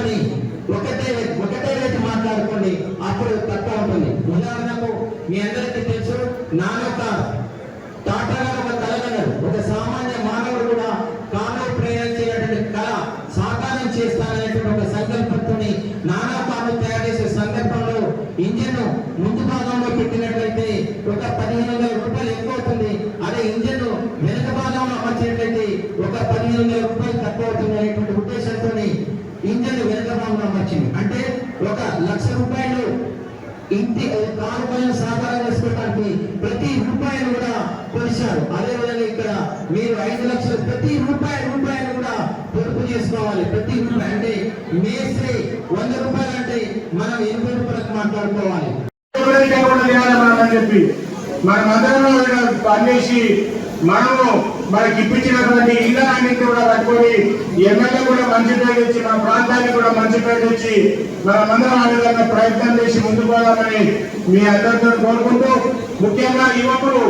ఒకటే రేటు మాట్లాడుకోండి. అప్పుడు తక్కువ ఉంటుంది. ఉదాహరణకు మీ అందరికీ తెలుసు, నానోకార్ టాటా గారు ఒక కలగలరు. ఒక సామాన్య మానవుడు కూడా కారు ప్రయాణించేటువంటి కళ సాకారం చేస్తాననేటువంటి ఒక సంకల్పంతో నానోకార్ను తయారు చేసే సందర్భంలో ఇంజిన్ ముందు భాగంలో పెట్టినట్లయితే ఒక 1500 రూపాయలు ఎక్కువ అవుతుంది. అదే ఇంజిన్ వెనుక భాగంలో అమర్చినట్లయితే ఒక 1500 రూపాయలు తక్కువ అవుతుంది అనేటువంటి ఉద్దేశంతో ఇంజిన్ వెనుక భాగంలో అమర్చింది. అంటే 1,00,000 రూపాయలు ఇంటి కారు పనులు సాకారం చేసుకోవడానికి ప్రతి రూపాయలు కూడా కొలిచారు. అదేవిధంగా ఇక్కడ మీరు 5 లక్షలు ప్రతి రూపాయలు కూడా పొదుపు చేసుకోవాలి. ప్రతి రూపాయి అంటే మేస్త్రి 100 రూపాయలు అంటే మనం 80 రూపాయలకు మాట్లాడుకోవాలి అని చెప్పి మనమందరం పనిచేసి మనము మనకి ఇప్పించినటువంటి ఇళ్ళన్నింటినీ కూడా కట్టుకొని ఎమ్మెల్యే కూడా మంచి పేరు తెచ్చి మన ప్రాంతానికి కూడా మంచి పేరు తెచ్చి మనమందరం ఆ విధంగా ప్రయత్నం చేసి ముందుకు పోదామని మీ అందరితో కోరుకుంటూ, ముఖ్యంగా యువకులు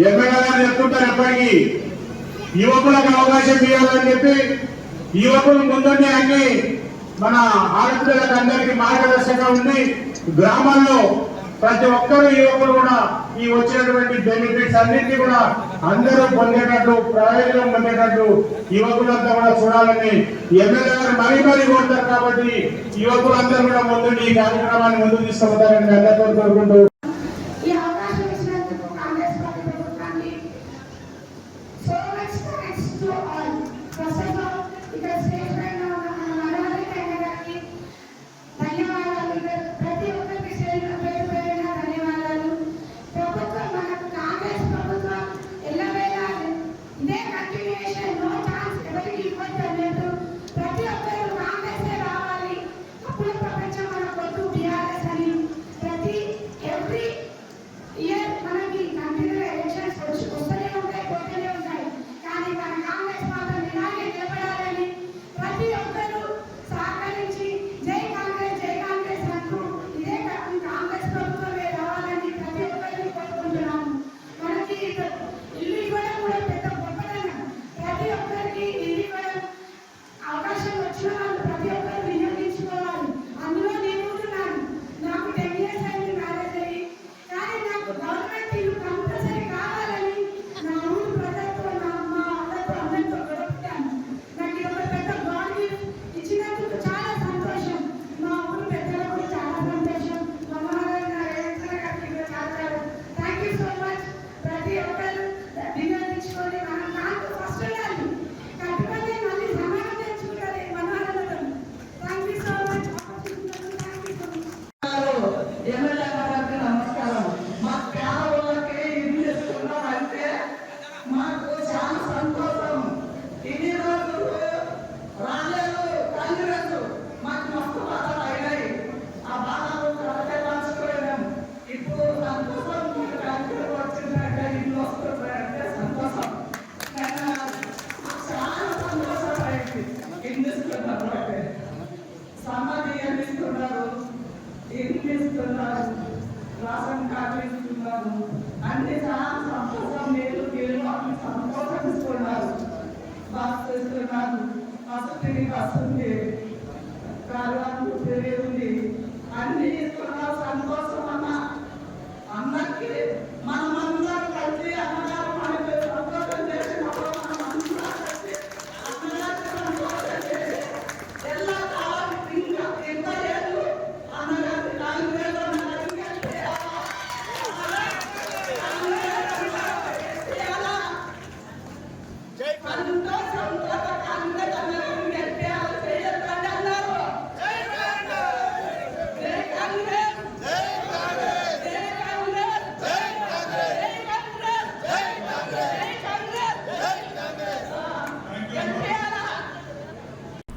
ఎమ్మెల్యే గారు చెప్తుంటారు ఎప్పటికీ యువకులకు అవకాశం ఇవ్వాలని చెప్పి యువకులు ముందుండి అన్ని మన ఆడపిల్లలకు అందరికీ మార్గదర్శకంగా ఉంది. గ్రామాల్లో ప్రతి ఒక్కరు యువకులు కూడా ఈ వచ్చినటువంటి బెనిఫిట్స్ అన్నింటినీ కూడా అందరూ పొందేటట్లు, ప్రయోజనం పొందేటట్లు యువకులంతా కూడా చూడాలని ఎమ్మెల్యే గారు మరీ కోరుతారు. కాబట్టి యువకులందరూ కూడా ముందు ఈ కార్యక్రమాన్ని ముందుకు తీసుకుపోతారని అందరితో కోరుకుంటూ every ఇస్తున్నారు, రేషన్ కార్డు ఇస్తున్నారు, అన్ని సంతోషం మీరు సంతోషిస్తున్నారు. బస్సు ఇస్తున్నారు, బస్సు తిరిగి వస్తుంది, కారణం ఉంది, అన్ని ఇస్తున్నారు. సంతోషం అన్న అందరికీ మనమందరం కలిసి అన్నగారు మనకి సంతోషం చేసినప్పుడు మనం అందరం కలిసి అన్నగారికి సంతోషం చేసి ఎలా కావాలి ఇంకా ఎంత లేదు అన్నగారి 4 వేలు అన్నగారికి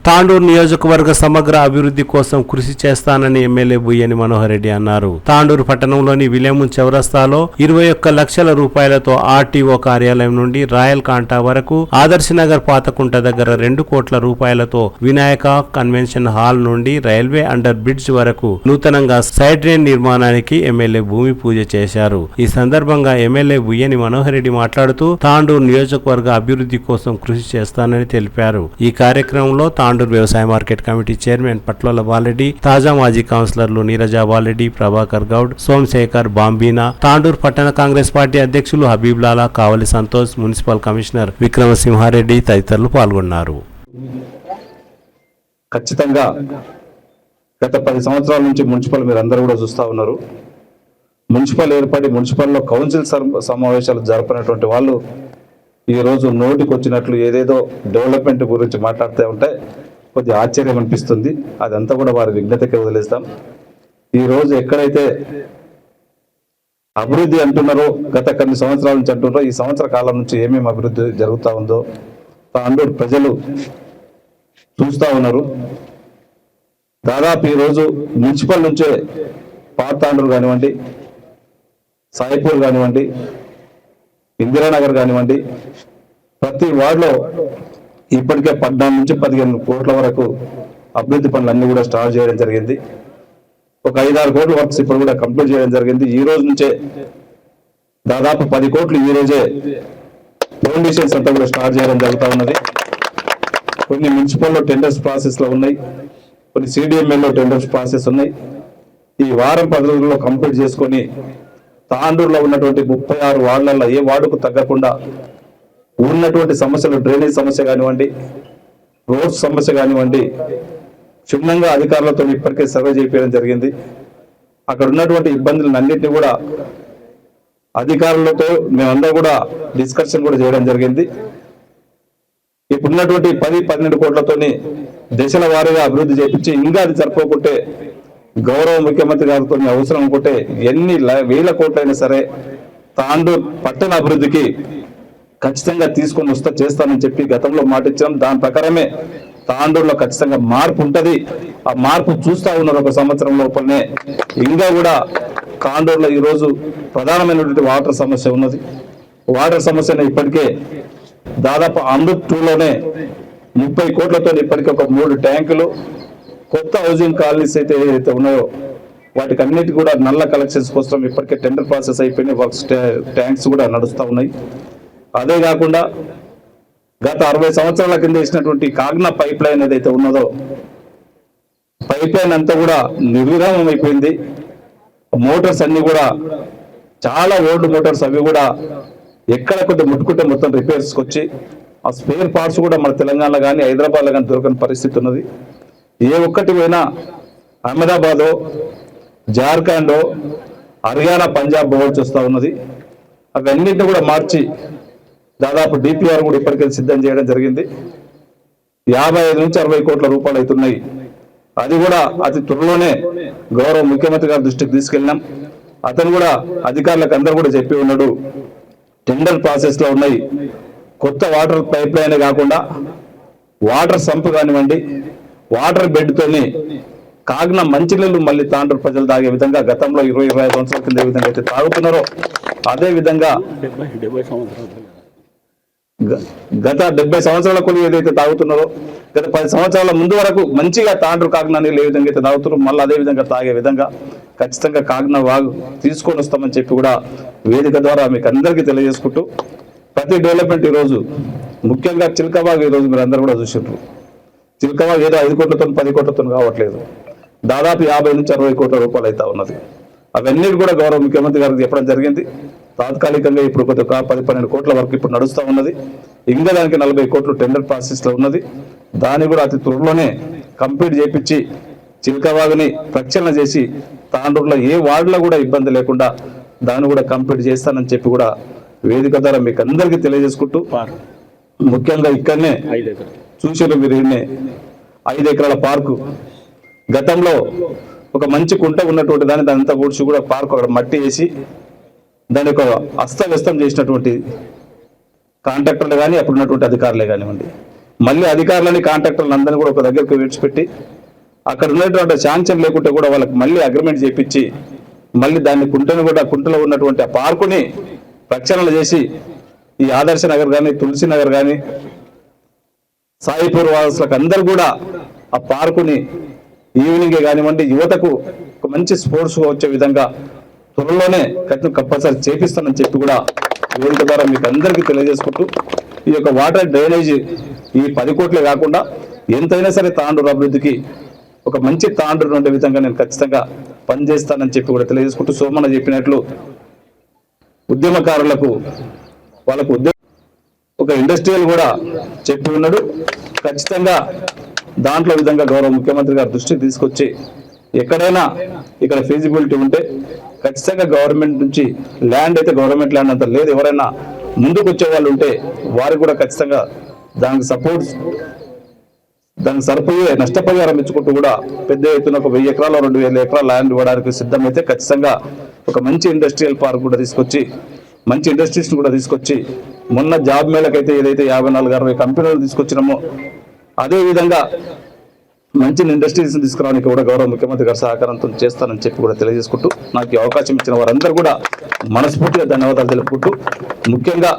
తాండూరు నియోజకవర్గ సమగ్ర అభివృద్ధి కోసం కృషి చేస్తానని ఎమ్మెల్యే బుయ్యని మనోహర్ రెడ్డి అన్నారు. తాండూరు పట్టణంలోని విలేము చౌరస్తాలో 21 లక్షల రూపాయలతో ఆర్టీఓ కార్యాలయం నుండి రాయల్ కాంటా వరకు, ఆదర్శనగర్ పాతకుంట దగ్గర 2 కోట్ల రూపాయలతో వినాయక కన్వెన్షన్ హాల్ నుండి రైల్వే అండర్ బ్రిడ్జ్ వరకు నూతనంగా సైడ్ డ్రైన్ నిర్మాణానికి ఎమ్మెల్యే భూమి పూజ చేశారు. ఈ సందర్భంగా ఎమ్మెల్యే బుయ్యని మనోహర్ రెడ్డి మాట్లాడుతూ తాండూరు నియోజకవర్గ అభివృద్ధి కోసం కృషి చేస్తానని తెలిపారు. ఈ కార్యక్రమంలో తాండూరు వ్యవసాయ market committee chairman Patlola Bala Reddy, తాజా మాజీ కౌన్సిలర్లు నీరజా బాలరెడ్డి, ప్రభాకర్ గౌడ్, సోమశేఖర్, బాంబీనా, తాండూరు పట్టణ కాంగ్రెస్ పార్టీ అధ్యక్షులు హబీబ్ లాలా, కావలి సంతోష్, మున్సిపల్ కమిషనర్ విక్రమసింహారెడ్డి తదితరులు పాల్గొన్నారు. ఖచ్చితంగా గత 10 సంవత్సరాల నుంచి మున్సిపల్ మీరందరూ కూడా చూస్తూ ఉన్నారు. మున్సిపల్ ఏర్పడి మున్సిపల్లో కౌన్సిల్ సమావేశాలు జరపనటువంటి వాళ్ళు ఈరోజు నోటికి వచ్చినట్లు ఏదేదో డెవలప్మెంట్ గురించి మాట్లాడుతూ ఉంటే కొద్దిగా ఆశ్చర్యం అనిపిస్తుంది. అదంతా కూడా వారి విజ్ఞతకే వదిలేస్తాం. ఈరోజు ఎక్కడైతే అభివృద్ధి అంటున్నారో, గత కొన్ని సంవత్సరాల నుంచి అంటున్నారో, ఈ సంవత్సర కాలం నుంచి ఏమేమి అభివృద్ధి జరుగుతూ ఉందో తాండూరు ప్రజలు చూస్తూ ఉన్నారు. దాదాపు ఈరోజు మున్సిపల్ నుంచే పాత తాండూరు కానివ్వండి, సాయిపూర్ కానివ్వండి, ఇందిరానగర్ కానివ్వండి, ప్రతి వార్డులో ఇప్పటికే 14 నుంచి 15 కోట్ల వరకు అభివృద్ధి పనులు అన్ని కూడా స్టార్ట్ చేయడం జరిగింది. ఒక 5-6 కోట్ల వర్క్స్ ఇప్పుడు కూడా కంప్లీట్ చేయడం జరిగింది. ఈ రోజు నుంచే దాదాపు 10 కోట్లు ఈ రోజే ఫౌండేషన్స్ అంతా కూడా స్టార్ట్ చేయడం జరుగుతూ ఉన్నది. కొన్ని మున్సిపల్లో టెండర్స్ ప్రాసెస్ లో ఉన్నాయి, కొన్ని CDML టెండర్స్ ప్రాసెస్ ఉన్నాయి. ఈ వారం 10 రోజుల్లో కంప్లీట్ చేసుకొని తాండూరులో ఉన్నటువంటి 36 వార్డులలో ఏ వార్డుకు తగ్గకుండా ఉన్నటువంటి సమస్యలు, డ్రైనేజ్ సమస్య కానివ్వండి, రోడ్స్ సమస్య కానివ్వండి, క్షుణ్ణంగా అధికారులతో ఇప్పటికే సర్వే చేయడం జరిగింది. అక్కడ ఉన్నటువంటి ఇబ్బందులను అన్నింటినీ కూడా అధికారులతో మేమందరూ కూడా డిస్కషన్ కూడా చేయడం జరిగింది. ఇప్పుడున్నటువంటి 10-12 కోట్లతోని దశల వారీగా అభివృద్ధి చేపించి ఇంకా అది సరిపోకుంటే గౌరవ ముఖ్యమంత్రి గారితో అవసరం అనుకుంటే ఎన్ని వేల కోట్లైనా సరే తాండూరు పట్టణ అభివృద్ధికి ఖచ్చితంగా తీసుకొని చేస్తానని చెప్పి గతంలో మాట ఇచ్చాం. దాని ప్రకారమే తాండూరులో ఖచ్చితంగా మార్పు ఉంటది. ఆ మార్పు చూస్తా ఉన్నారు. ఒక సంవత్సరం లోపలనే ఇంకా కూడా తాండూరులో ఈరోజు ప్రధానమైనటువంటి వాటర్ సమస్య ఉన్నది. వాటర్ సమస్యను ఇప్పటికే దాదాపు అమృత్ 2లోనే 30 కోట్లతో ఇప్పటికే ఒక 3 ట్యాంకులు, కొత్త హౌసింగ్ కాలనీస్ అయితే ఏదైతే ఉన్నాయో వాటికి అన్నిటి కూడా నల్ల కలెక్షన్స్ కోసం ఇప్పటికే టెండర్ ప్రాసెస్ అయిపోయినాయి. వర్క్స్ ట్యాంక్స్ కూడా నడుస్తూ ఉన్నాయి. అదే కాకుండా గత 60 సంవత్సరాల కింద వేసినటువంటి కాగ్నా పైప్ లైన్ ఏదైతే ఉన్నదో పైప్ లైన్ అంతా కూడా నిర్విరామం అయిపోయింది. మోటార్స్ అన్ని కూడా చాలా ఓల్డ్ మోటార్స్, అవి కూడా ఎక్కడ కొద్దిగా ముట్టుకుంటే మొత్తం రిపేర్స్కి వచ్చి ఆ స్పేర్ పార్ట్స్ కూడా మన తెలంగాణలో కానీ హైదరాబాద్లో కానీ దొరకని పరిస్థితి ఉన్నది. ఏ ఒక్కటి పోయినా అహ్మదాబాదో, జార్ఖండో, హర్యానా, పంజాబ్ పోవాల్సి వస్తూ ఉన్నది. అవన్నింటినీ కూడా మార్చి దాదాపు DPR కూడా ఇప్పటికే సిద్ధం చేయడం జరిగింది. 55 నుంచి 60 కోట్ల రూపాయలు అవుతున్నాయి. అది కూడా అతి త్వరలోనే గౌరవ ముఖ్యమంత్రి గారి దృష్టికి తీసుకెళ్ళినాం. అతను కూడా అధికారులకు అందరూ కూడా చెప్పి ఉన్నాడు, టెండర్ ప్రాసెస్ లో ఉన్నాయి. కొత్త వాటర్ పైప్ లైన్ కాకుండా వాటర్ సంప్ కానివ్వండి, వాటర్ బెడ్ తోని కాగ్నా మంచినీళ్ళు మళ్ళీ తాండూరు ప్రజలు తాగే విధంగా గతంలో 20-25 సంవత్సరాల కింద ఏ విధంగా అయితే తాగుతున్నారో అదే విధంగా గత 70 సంవత్సరాల కొలు ఏదైతే తాగుతున్నారో గత 10 సంవత్సరాల ముందు వరకు మంచిగా తాండ్రు కాకినా నీళ్ళు ఏ విధంగా అయితే తాగుతున్నారో మళ్ళీ అదే విధంగా తాగే విధంగా ఖచ్చితంగా కాకినా వాగు తీసుకొని వస్తామని చెప్పి కూడా వేదిక ద్వారా మీకు అందరికీ తెలియజేసుకుంటూ ప్రతి డెవలప్మెంట్ ఈరోజు ముఖ్యంగా చిలకవాగు ఈరోజు మీరు అందరూ కూడా చూసిండ్రు. చిలకవాగు ఏదో 5 కోట్లతో 10 కోట్లతో కావట్లేదు, దాదాపు 50 నుంచి 60 కోట్ల రూపాయలు అయితే ఉన్నది. అవన్నీ కూడా గౌరవ ముఖ్యమంత్రి గారికి చెప్పడం జరిగింది. తాత్కాలికంగా ఇప్పుడు కొద్ది 10-12 కోట్ల వరకు ఇప్పుడు నడుస్తూ ఉన్నది. ఇంకా దానికి 40 కోట్లు టెండర్ ప్రాసెస్లో ఉన్నది. దాన్ని కూడా అతి త్వరలోనే కంప్లీట్ చేయించి చిలకవాగుని ప్రక్షాళన చేసి తాండూరులో ఏ వార్డులో కూడా ఇబ్బంది లేకుండా దాన్ని కూడా కంప్లీట్ చేస్తానని చెప్పి కూడా వేదిక ద్వారా మీకు అందరికీ తెలియజేసుకుంటూ ముఖ్యంగా ఇక్కడనే చూసారు మీరు 5 ఎకరాల పార్కు గతంలో ఒక మంచి కుంట ఉన్నటువంటి దాన్ని అంతా ఊడ్చి కూడా పార్కు అక్కడ మట్టి వేసి దాని ఒక అస్తవ్యస్తం చేసినటువంటి కాంట్రాక్టర్లు కానీ అప్పుడు ఉన్నటువంటి అధికారులే కానివ్వండి, మళ్ళీ అధికారులని కాంట్రాక్టర్లు అందరినీ కూడా ఒక దగ్గరికి విడిచిపెట్టి అక్కడ ఉన్నటువంటి శాంక్షన్ లేకుంటే కూడా వాళ్ళకి మళ్ళీ అగ్రిమెంట్ చేయించి మళ్ళీ దాన్ని కుంటలో ఉన్నటువంటి ఆ పార్కుని ప్రక్షాళన చేసి ఈ ఆదర్శ నగర్ కానీ తులసి నగర్ కానీ సాయిపూర్ వాసులకు అందరూ కూడా ఆ పార్కుని ఈవినింగే కానివ్వండి యువతకు ఒక మంచి స్పోర్ట్స్ వచ్చే విధంగా త్వరలోనే కంపల్సరీ చేపిస్తానని చెప్పి కూడా వేదిక ద్వారా మీకు అందరికీ తెలియజేసుకుంటూ ఈ యొక్క వాటర్ డ్రైనేజ్ ఈ 10 కోట్లే కాకుండా ఎంతైనా సరే తాండూరు అభివృద్ధికి ఒక మంచి తాండూరు ఉండే విధంగా నేను ఖచ్చితంగా పనిచేస్తానని చెప్పి కూడా తెలియజేసుకుంటూ సోమన్న చెప్పినట్లు ఉద్యమకారులకు వాళ్ళకు ఒక ఇండస్ట్రియల్ కూడా చెప్పి ఉన్నాడు. ఖచ్చితంగా దాంట్లో విధంగా గౌరవ ముఖ్యమంత్రి గారి దృష్టికి తీసుకొచ్చి ఎక్కడైనా ఇక్కడ ఫీజిబిలిటీ ఉంటే ఖచ్చితంగా గవర్నమెంట్ నుంచి ల్యాండ్ అయితే గవర్నమెంట్ ల్యాండ్ అంత లేదు, ఎవరైనా ముందుకు వచ్చే వాళ్ళు ఉంటే వారు కూడా ఖచ్చితంగా దానికి సరిపోయే నష్టపరిహారం ఇచ్చుకుంటూ కూడా పెద్ద ఎత్తున ఒక 1000 ఎకరాలు 2000 ఎకరాల ల్యాండ్ ఇవ్వడానికి సిద్ధమైతే ఖచ్చితంగా ఒక మంచి ఇండస్ట్రియల్ పార్క్ కూడా తీసుకొచ్చి మంచి ఇండస్ట్రీస్ కూడా తీసుకొచ్చి మొన్న జాబ్ మేళకైతే ఏదైతే 54-60 కంపెనీలు తీసుకొచ్చినామో అదే విధంగా మంచి ఇండస్ట్రీస్ తీసుకురావడానికి కూడా గౌరవ ముఖ్యమంత్రి గారి సహకారంతో చేస్తానని చెప్పి కూడా తెలియజేసుకుంటూ నాకు ఈ అవకాశం ఇచ్చిన వారందరూ కూడా మనస్ఫూర్తిగా ధన్యవాదాలు తెలుపుకుంటూ ముఖ్యంగా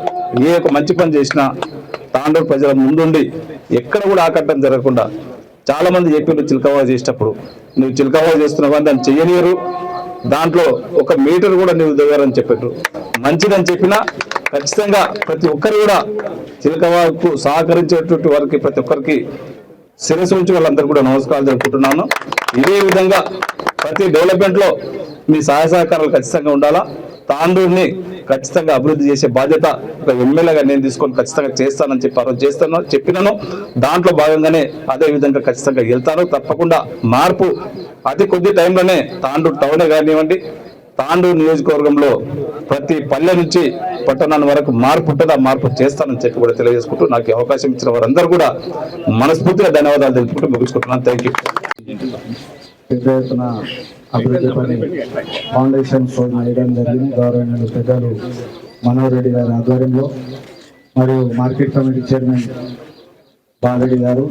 ఏ ఒక మంచి పని చేసినా తాండూరు ప్రజల ముందుండి ఎక్కడ కూడా ఆకట్టడం జరగకుండా చాలా మంది చెప్పారు చిలకవాగు చేసేటప్పుడు నువ్వు చిలకవాగు చేస్తున్నావు అని దాన్ని చెయ్యనియరు, దాంట్లో 1 మీటర్ కూడా నువ్వు దిగారని చెప్పారు. మంచిదని చెప్పినా ఖచ్చితంగా ప్రతి ఒక్కరు కూడా చిలకవాగుకు సహకరించేటువంటి వారికి ప్రతి ఒక్కరికి శిరస్సు ఉంచి వాళ్ళందరూ కూడా నమస్కారాలు జరుపుకుంటున్నాను. ఇదే విధంగా ప్రతి డెవలప్మెంట్ లో మీ సహాయ సహకారాలు ఖచ్చితంగా ఉండాలా. తాండూరుని ఖచ్చితంగా అభివృద్ధి చేసే బాధ్యత ఒక ఎమ్మెల్యేగా నేను తీసుకొని ఖచ్చితంగా చేస్తానని చెప్పి ఆ రోజు చెప్పినాను. దాంట్లో భాగంగానే అదే విధంగా ఖచ్చితంగా వెళ్తాను. తప్పకుండా మార్పు అతి కొద్ది టైంలోనే తాండూరు టౌనే కానివ్వండి, తాండూరు నియోజకవర్గంలో ప్రతి పల్లె నుంచి పట్టణాన్ని వరకు మార్పు ఉంటుంది. ఆ మార్పు చేస్తానని చెప్పి కూడా తెలియజేసుకుంటూ నాకు అవకాశం ఇచ్చిన వారందరూ కూడా మనస్ఫూర్తిగా ధన్యవాదాలు తెలుపుకుంటూ ముగించుకుంటున్నాను. Thank you. పెద్ద ఎత్తున అభివృద్ధి పని ఫౌండేషన్ వేయడం జరిగింది. గౌరవనీయులు పెద్దలు మనోహర్ రెడ్డి గారి ఆధ్వర్యంలో మరియు మార్కెట్ కమిటీ చైర్మన్ బాలరెడ్డి గారు,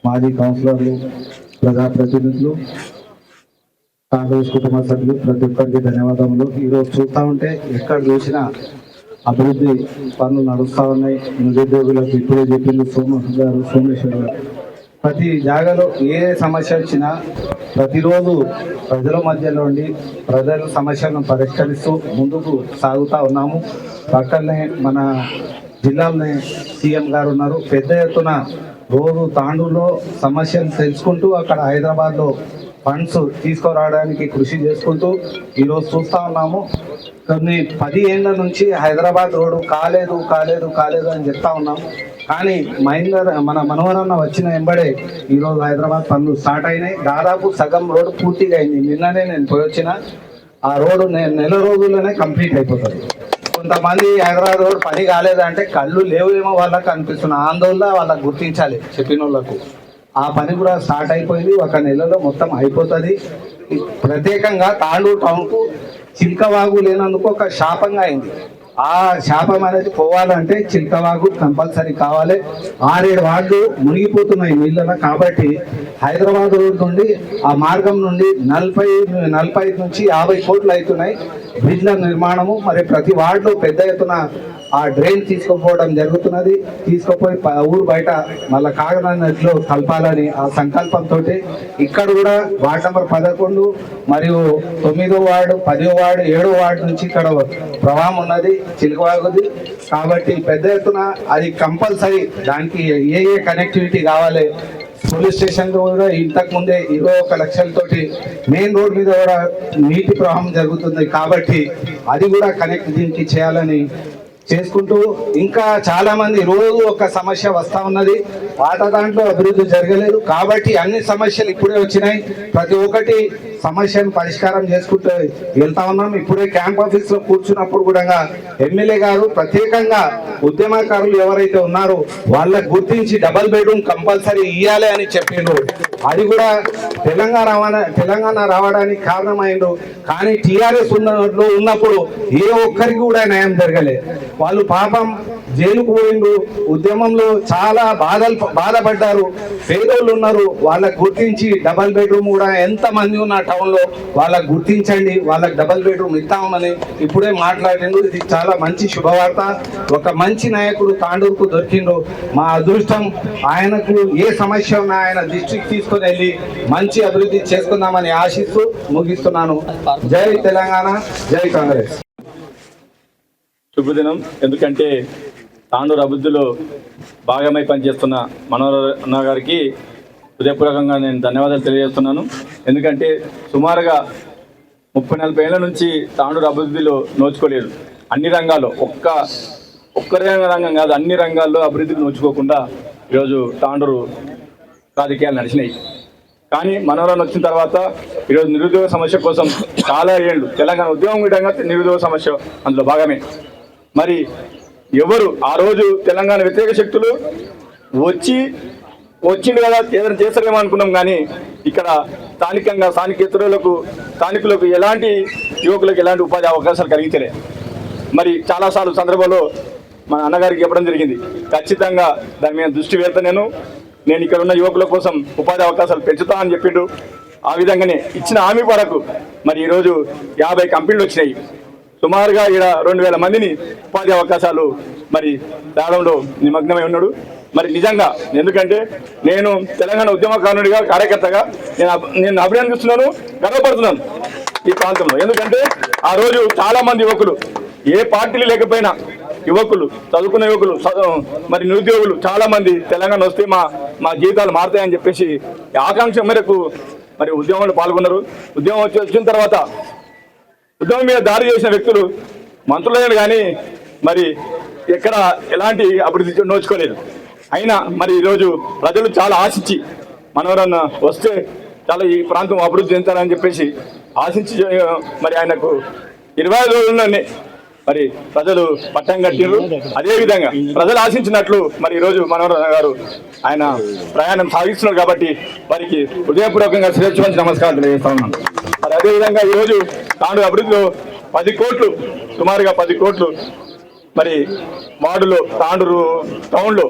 మాజీ కౌన్సిలర్లు, ప్రజాప్రతినిధులు, కాంగ్రెస్ కుటుంబ సభ్యులు ప్రతి ఒక్కరికి ధన్యవాదములు. ఈరోజు చూస్తూ ఉంటే ఎక్కడ చూసినా అభివృద్ధి పనులు నడుస్తూ ఉన్నాయి. నిరుద్యోగులకు ఇప్పుడే చెప్పింది సోమేశ్వర్ గారు. ప్రతి జాగాలో ఏ సమస్య వచ్చినా ప్రతిరోజు ప్రజల మధ్యలో ఉండి ప్రజల సమస్యలను పరిష్కరిస్తూ ముందుకు సాగుతూ ఉన్నాము. పక్కనే మన జిల్లాలోనే సీఎం గారు ఉన్నారు. పెద్ద ఎత్తున రోజు తాండూరులో సమస్యలు తెలుసుకుంటూ అక్కడ హైదరాబాద్లో ఫండ్స్ తీసుకురావడానికి కృషి చేసుకుంటూ ఈరోజు చూస్తూ ఉన్నాము. కొన్ని 10 ఏళ్ల నుంచి హైదరాబాద్ రోడ్డు కాలేదు అని చెప్తా ఉన్నాము. కానీ మన మనోహరన్న వచ్చిన వెంబడే ఈరోజు హైదరాబాద్ పనులు స్టార్ట్ అయినాయి. దాదాపు సగం రోడ్డు పూర్తిగా అయింది. నిన్ననే నేను పోయి వచ్చిన. ఆ రోడ్డు నెల రోజుల్లోనే కంప్లీట్ అయిపోతుంది. కొంతమంది హైదరాబాద్ రోడ్డు పని కాలేదంటే కళ్ళు లేవేమో వాళ్ళకి అనిపిస్తున్న ఆందోళన వాళ్ళకి గుర్తించాలి. చెప్పిన వాళ్ళకు ఆ పని కూడా స్టార్ట్ అయిపోయింది. 1 నెలలో మొత్తం అయిపోతుంది. ప్రత్యేకంగా తాండూరు టౌన్కు చిలకవాగు లేనందుకు ఒక శాపంగా అయింది. ఆ శాపం అనేది పోవాలంటే చిలకవాగు కంపల్సరీ కావాలి. 6-7 వార్డులు మునిగిపోతున్నాయి నీళ్ళలో. కాబట్టి హైదరాబాద్ రోడ్ నుండి ఆ మార్గం నుండి 45 నుంచి 50 కోట్లు అవుతున్నాయి బ్రిడ్జ్ల నిర్మాణము. మరి ప్రతి వార్డులో పెద్ద ఎత్తున ఆ డ్రైన్ తీసుకుపోవడం జరుగుతున్నది. తీసుకుపోయి ఊరు బయట మళ్ళా కాగనట్లో కలపాలని ఆ సంకల్పంతో ఇక్కడ కూడా వార్డ్ నెంబర్ 11 మరియు 9వ వార్డు, 10వ వార్డు, 7వ వార్డు నుంచి ఇక్కడ ప్రవాహం ఉన్నది, చిలుకవాగుది. కాబట్టి పెద్ద ఎత్తున అది కంపల్సరీ దానికి ఏ కనెక్టివిటీ కావాలి. పోలీస్ స్టేషన్ కూడా ఇంతకు ముందే 21 లక్షలతోటి మెయిన్ రోడ్ మీద కూడా నీటి ప్రవాహం జరుగుతుంది. కాబట్టి అది కూడా కనెక్ట్ దీనికి చేయాలని చేసుకుంటూ ఇంకా చాలా మంది రోజు ఒక సమస్య వస్తా ఉన్నది. పాత దాంట్లో అభివృద్ధి జరగలేదు. కాబట్టి అన్ని సమస్యలు ఇప్పుడే వచ్చినాయి. ప్రతి ఒక్కటి సమస్యను పరిష్కారం చేసుకుంటూ వెళ్తా ఉన్నాం. ఇప్పుడే క్యాంప్ ఆఫీస్ లో కూర్చున్నప్పుడు కూడా ఎమ్మెల్యే గారు ప్రత్యేకంగా ఉద్యమకారులు ఎవరైతే ఉన్నారో వాళ్ళకు గుర్తించి డబల్ బెడ్రూమ్ కంపల్సరీ ఇవ్వాలి అని చెప్పిండ్రు. అది కూడా తెలంగాణ రావడానికి కారణమైండ్రు. కానీ టీఆర్ఎస్ ఉన్నప్పుడు ఏ ఒక్కరికి కూడా న్యాయం జరగలేదు. వాళ్ళు పాపం జైలుకు పోయిండ్రు. ఉద్యమంలో చాలా బాధపడ్డారు. పేదోళ్ళు ఉన్నారు, వాళ్ళకు గుర్తించి డబల్ బెడ్రూమ్ కూడా ఎంత మంది ఉన్న టౌన్ లో వాళ్ళకు గుర్తించండి, వాళ్ళకి డబల్ బెడ్రూమ్ ఇస్తామని ఇప్పుడే మాట్లాడిండ్రు. ఇది చాలా మంచి శుభవార్త. ఒక మంచి నాయకుడు తాండూరుకు దొరికిండ్రు. మా అదృష్టం. ఆయనకు ఏ సమస్య ఉన్నా ఆయన డిస్ట్రిక్ట్ తీసుకొని వెళ్ళి మంచి అభివృద్ధి చేసుకుందామని ఆశిస్తూ ముగిస్తున్నాను. జై తెలంగాణ, జై కాంగ్రెస్. శుభదినం. ఎందుకంటే తాండూరు అభివృద్ధిలో భాగమై పనిచేస్తున్న మనోహర్ అన్న గారికి హృదయపూర్వకంగా నేను ధన్యవాదాలు తెలియజేస్తున్నాను. ఎందుకంటే సుమారుగా 30-40 ఏళ్ల నుంచి తాండూరు అభివృద్ధిలో నోచుకోలేదు. అన్ని రంగాల్లో ఒక్క రంగం కాదు, అన్ని రంగాల్లో అభివృద్ధికి నోచుకోకుండా ఈరోజు తాండూరు రాజకీయాలు నడిచినాయి. కానీ మనోహర్ వచ్చిన తర్వాత ఈరోజు నిరుద్యోగ సమస్య కోసం చాలా ఏళ్ళు తెలంగాణ ఉద్యమం విధంగా నిరుద్యోగ సమస్య అందులో భాగమే. మరి ఎవరు ఆ రోజు తెలంగాణ వ్యతిరేక శక్తులు వచ్చిండు కదా ఏదైనా చేస్తారేమో అనుకున్నాం. కానీ ఇక్కడ స్థానికులకు ఎలాంటి యువకులకు ఎలాంటి ఉపాధి అవకాశాలు కలిగించలే. మరి చాలాసార్లు సందర్భంలో మన అన్నగారికి చెప్పడం జరిగింది. ఖచ్చితంగా దాని మీద దృష్టి పెడతా నేను ఇక్కడ ఉన్న యువకుల కోసం ఉపాధి అవకాశాలు పెంచుతా అని చెప్పిండు. ఆ విధంగానే ఇచ్చిన హామీ వరకు మరి ఈరోజు 50 కంపెనీలు వచ్చినాయి. సుమారుగా ఇక్కడ 2000 మందిని ఉపాధి అవకాశాలు మరి తేడంలో నిమగ్నమై ఉన్నాడు. మరి నిజంగా ఎందుకంటే నేను తెలంగాణ ఉద్యమకారునిగా కార్యకర్తగా నేను అభినందిస్తున్నాను, గర్వపడుతున్నాను ఈ ప్రాంతంలో. ఎందుకంటే ఆ రోజు చాలా మంది యువకులు, ఏ పార్టీలు లేకపోయినా యువకులు, చదువుకున్న యువకులు, మరి నిరుద్యోగులు చాలా మంది తెలంగాణ వస్తే మా జీవితాలు మారుతాయని చెప్పేసి ఆకాంక్ష మేరకు మరి ఉద్యమంలో పాల్గొన్నారు. ఉద్యమం వచ్చిన తర్వాత ఉద్యమం మీద దాడి చేసిన వ్యక్తులు మంత్రులైన కానీ మరి ఎక్కడ ఎలాంటి అభివృద్ధి నోచుకోలేదు. అయినా మరి ఈరోజు ప్రజలు చాలా ఆశించి మనవరన్న వస్తే చాలా ఈ ప్రాంతం అభివృద్ధి చెందుతారని చెప్పేసి ఆశించి మరి ఆయనకు 25 రోజుల్లోనే మరి ప్రజలు పట్టం కట్టిరు. అదేవిధంగా ప్రజలు ఆశించినట్లు మరి ఈరోజు మనోహర్ గారు ఆయన ప్రయాణం సాగిస్తున్నారు. కాబట్టి వారికి హృదయపూర్వకంగా శిరస్సు వంచి నమస్కారం తెలియజేస్తా ఉన్నాను. మరి అదేవిధంగా ఈరోజు తాండూరు అభివృద్ధిలో 10 కోట్లు, సుమారుగా 10 కోట్లు మరి వార్డులో తాండూరు టౌన్లో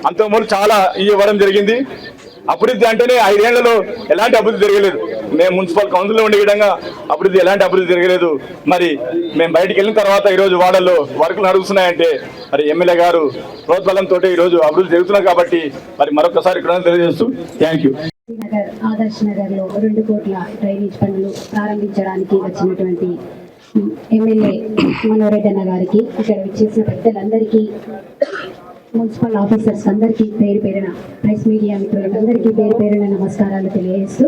అంతకుముందు చాలా ఇవ్వడం జరిగింది. అభివృద్ధి అంటేనే 5 ఏళ్లలో ఎలాంటి అభివృద్ధి జరగలేదు. మేము మున్సిపల్ కౌన్సిల్లో ఉండే విధంగా ఎలాంటి అభివృద్ధి జరగలేదు. మరి మేము బయటికి వెళ్ళిన తర్వాత ఈరోజు వార్డుల్లో వర్కులు నడుస్తున్నాయంటే మరి ఎమ్మెల్యే గారు ప్రోత్సాహంతో ఈరోజు అభివృద్ధి జరుగుతున్నాయి. కాబట్టి మరి మరొకసారి ఇక్కడ తెలియజేస్తూ థ్యాంక్ యూ. ఆదర్శ్ నగర్ లో 2 కోట్ల డ్రైనేజ్ పనులు ప్రారంభించడానికి వచ్చినటువంటి ఎమ్మెల్యే మనోహర్ అన్న గారికి, ఇక్కడ విచ్చేసిన పెద్దలందరికీ, మున్సిపల్ ఆఫీసర్స్ అందరికీ పేరు పేరున, ప్రెస్ మీడియా మిత్రులందరికీ పేరు పేరున నమస్కారాలు తెలియజేస్తూ,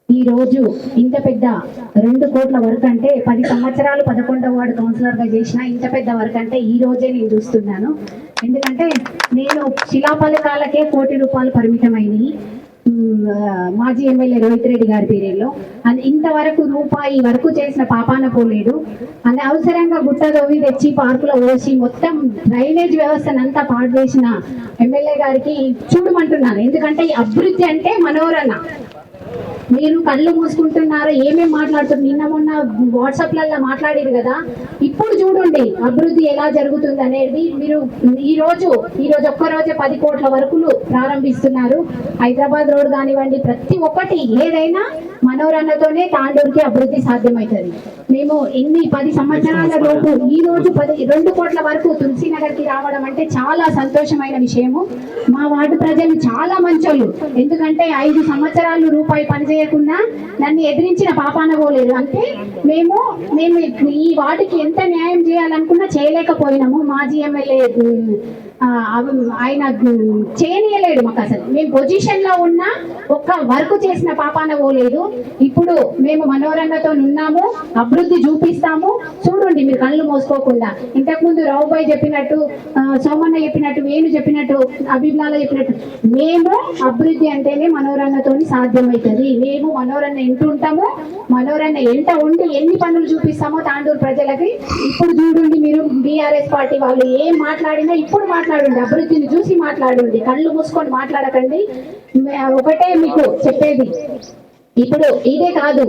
ఈ రోజు ఇంత పెద్ద 2 కోట్ల వర్క్ అంటే 10 సంవత్సరాలు 11వ వార్డు కౌన్సిలర్గా చేసిన ఇంత పెద్ద వర్క్ అంటే ఈ రోజే నేను చూస్తున్నాను. ఎందుకంటే నేను శిలాపలకాలకే ₹1 కోటి పరిమితమైనవి మాజీ ఎమ్మెల్యే రోహిత్ రెడ్డి గారి పీరియడ్లో. ఇంతవరకు రూపాయి వరకు చేసిన పాపాన పోలేదు. అని అవసరంగా గుట్టదోవి తెచ్చి పార్కులో పోసి మొత్తం డ్రైనేజ్ వ్యవస్థనంతా పాడు చేసిన ఎమ్మెల్యే గారికి చూడమంటున్నాను. ఎందుకంటే ఈ అభివృద్ధి అంటే మనోహర్ అన్న. మీరు కళ్ళు మూసుకుంటున్నారా, ఏమేమి మాట్లాడుతున్నారు? నిన్న మొన్న వాట్సాప్లలో మాట్లాడారు కదా, ఇప్పుడు చూడండి అభివృద్ధి ఎలా జరుగుతుంది అనేది. మీరు ఈ రోజు ఒక్కరోజే 10 కోట్ల వరకు ప్రారంభిస్తున్నారు. హైదరాబాద్ రోడ్ కానివ్వండి, ప్రతి ఒక్కటి ఏదైనా మనోరన్నతోనే తాండూరుకి అభివృద్ధి సాధ్యమవుతుంది. మేము 10 సంవత్సరాల లోపు ఈ రోజు 2 కోట్ల వరకు తులసీనగర్ కి రావడం అంటే చాలా సంతోషమైన విషయము. మా వార్డు ప్రజలు చాలా మంచోళ్ళు. ఎందుకంటే 5 సంవత్సరాలు రూపాయి పని చేయకుండా నన్ను ఎదిరించిన పాపాన పోలేదు. అంటే మేము ఈ వార్డుకి ఎంత న్యాయం చేయాలనుకున్నా చేయలేకపోయినాము. మాజీ ఎమ్మెల్యే ఆయన చేయనీయలేడు మాకు. అసలు మేము పొజిషన్ లో ఉన్నా ఒక్క వర్క్ చేసిన పాపాన పోలేదు. ఇప్పుడు మేము మనోరంగతో ఉన్నాము, అభివృద్ధి చూపిస్తాము. చూడండి మీరు కళ్ళు మోసుకోకుండా. ఇంతకుముందు రావుబాయి చెప్పినట్టు, సోమన్న చెప్పినట్టు, వేణు చెప్పినట్టు, అభిజ్ఞాల చెప్పినట్టు, మేము అభివృద్ధి అంటేనే మనోరన్నతో సాధ్యమవుతుంది. మేము మనోరన్న ఎంట ఉంటాము, మనోరన్న ఎంట ఉండి ఎన్ని పనులు చూపిస్తామో తాండూరు ప్రజలకి. ఇప్పుడు చూడండి మీరు బీఆర్ఎస్ పార్టీ వాళ్ళు ఏం మాట్లాడినా ఇప్పుడు మాట్లాడండి, అభివృద్ధిని చూసి మాట్లాడండి, కళ్ళు మూసుకొని మాట్లాడకండి. ఒకటే మీకు చెప్పేది, ఇప్పుడు ఇదే కాదు,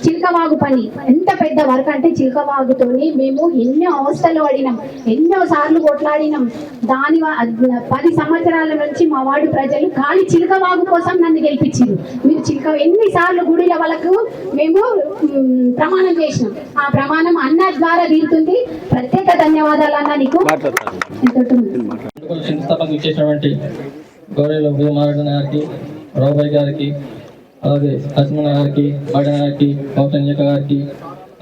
చిలకవాగు పని ఎంత పెద్ద వర్క్ అంటే చిలకవాగుతోని మేము ఎన్నో అవస్థలు పడినాం, ఎన్నో సార్లు కొట్లాడినాం. 10 సంవత్సరాల నుంచి మా వార్డు ప్రజలు ఖాళీ చిలకవాగు కోసం నన్ను గెలిపించారు. మీరు ఎన్నిసార్లు గుడిల వాళ్ళకు మేము ప్రమాణం చేసినాం. ఆ ప్రమాణం అన్న ద్వారా తీరుతుంది. ప్రత్యేక ధన్యవాదాలు అన్న నీకు. శంకుస్థాపనకు ఇచ్చేసినటువంటి గౌరవ ఉదయనారాయణ గారికి, రావుబాయి గారికి, అలాగే లక్ష్మణ గారికి, మాడన గారికి, పౌటన్యక గారికి,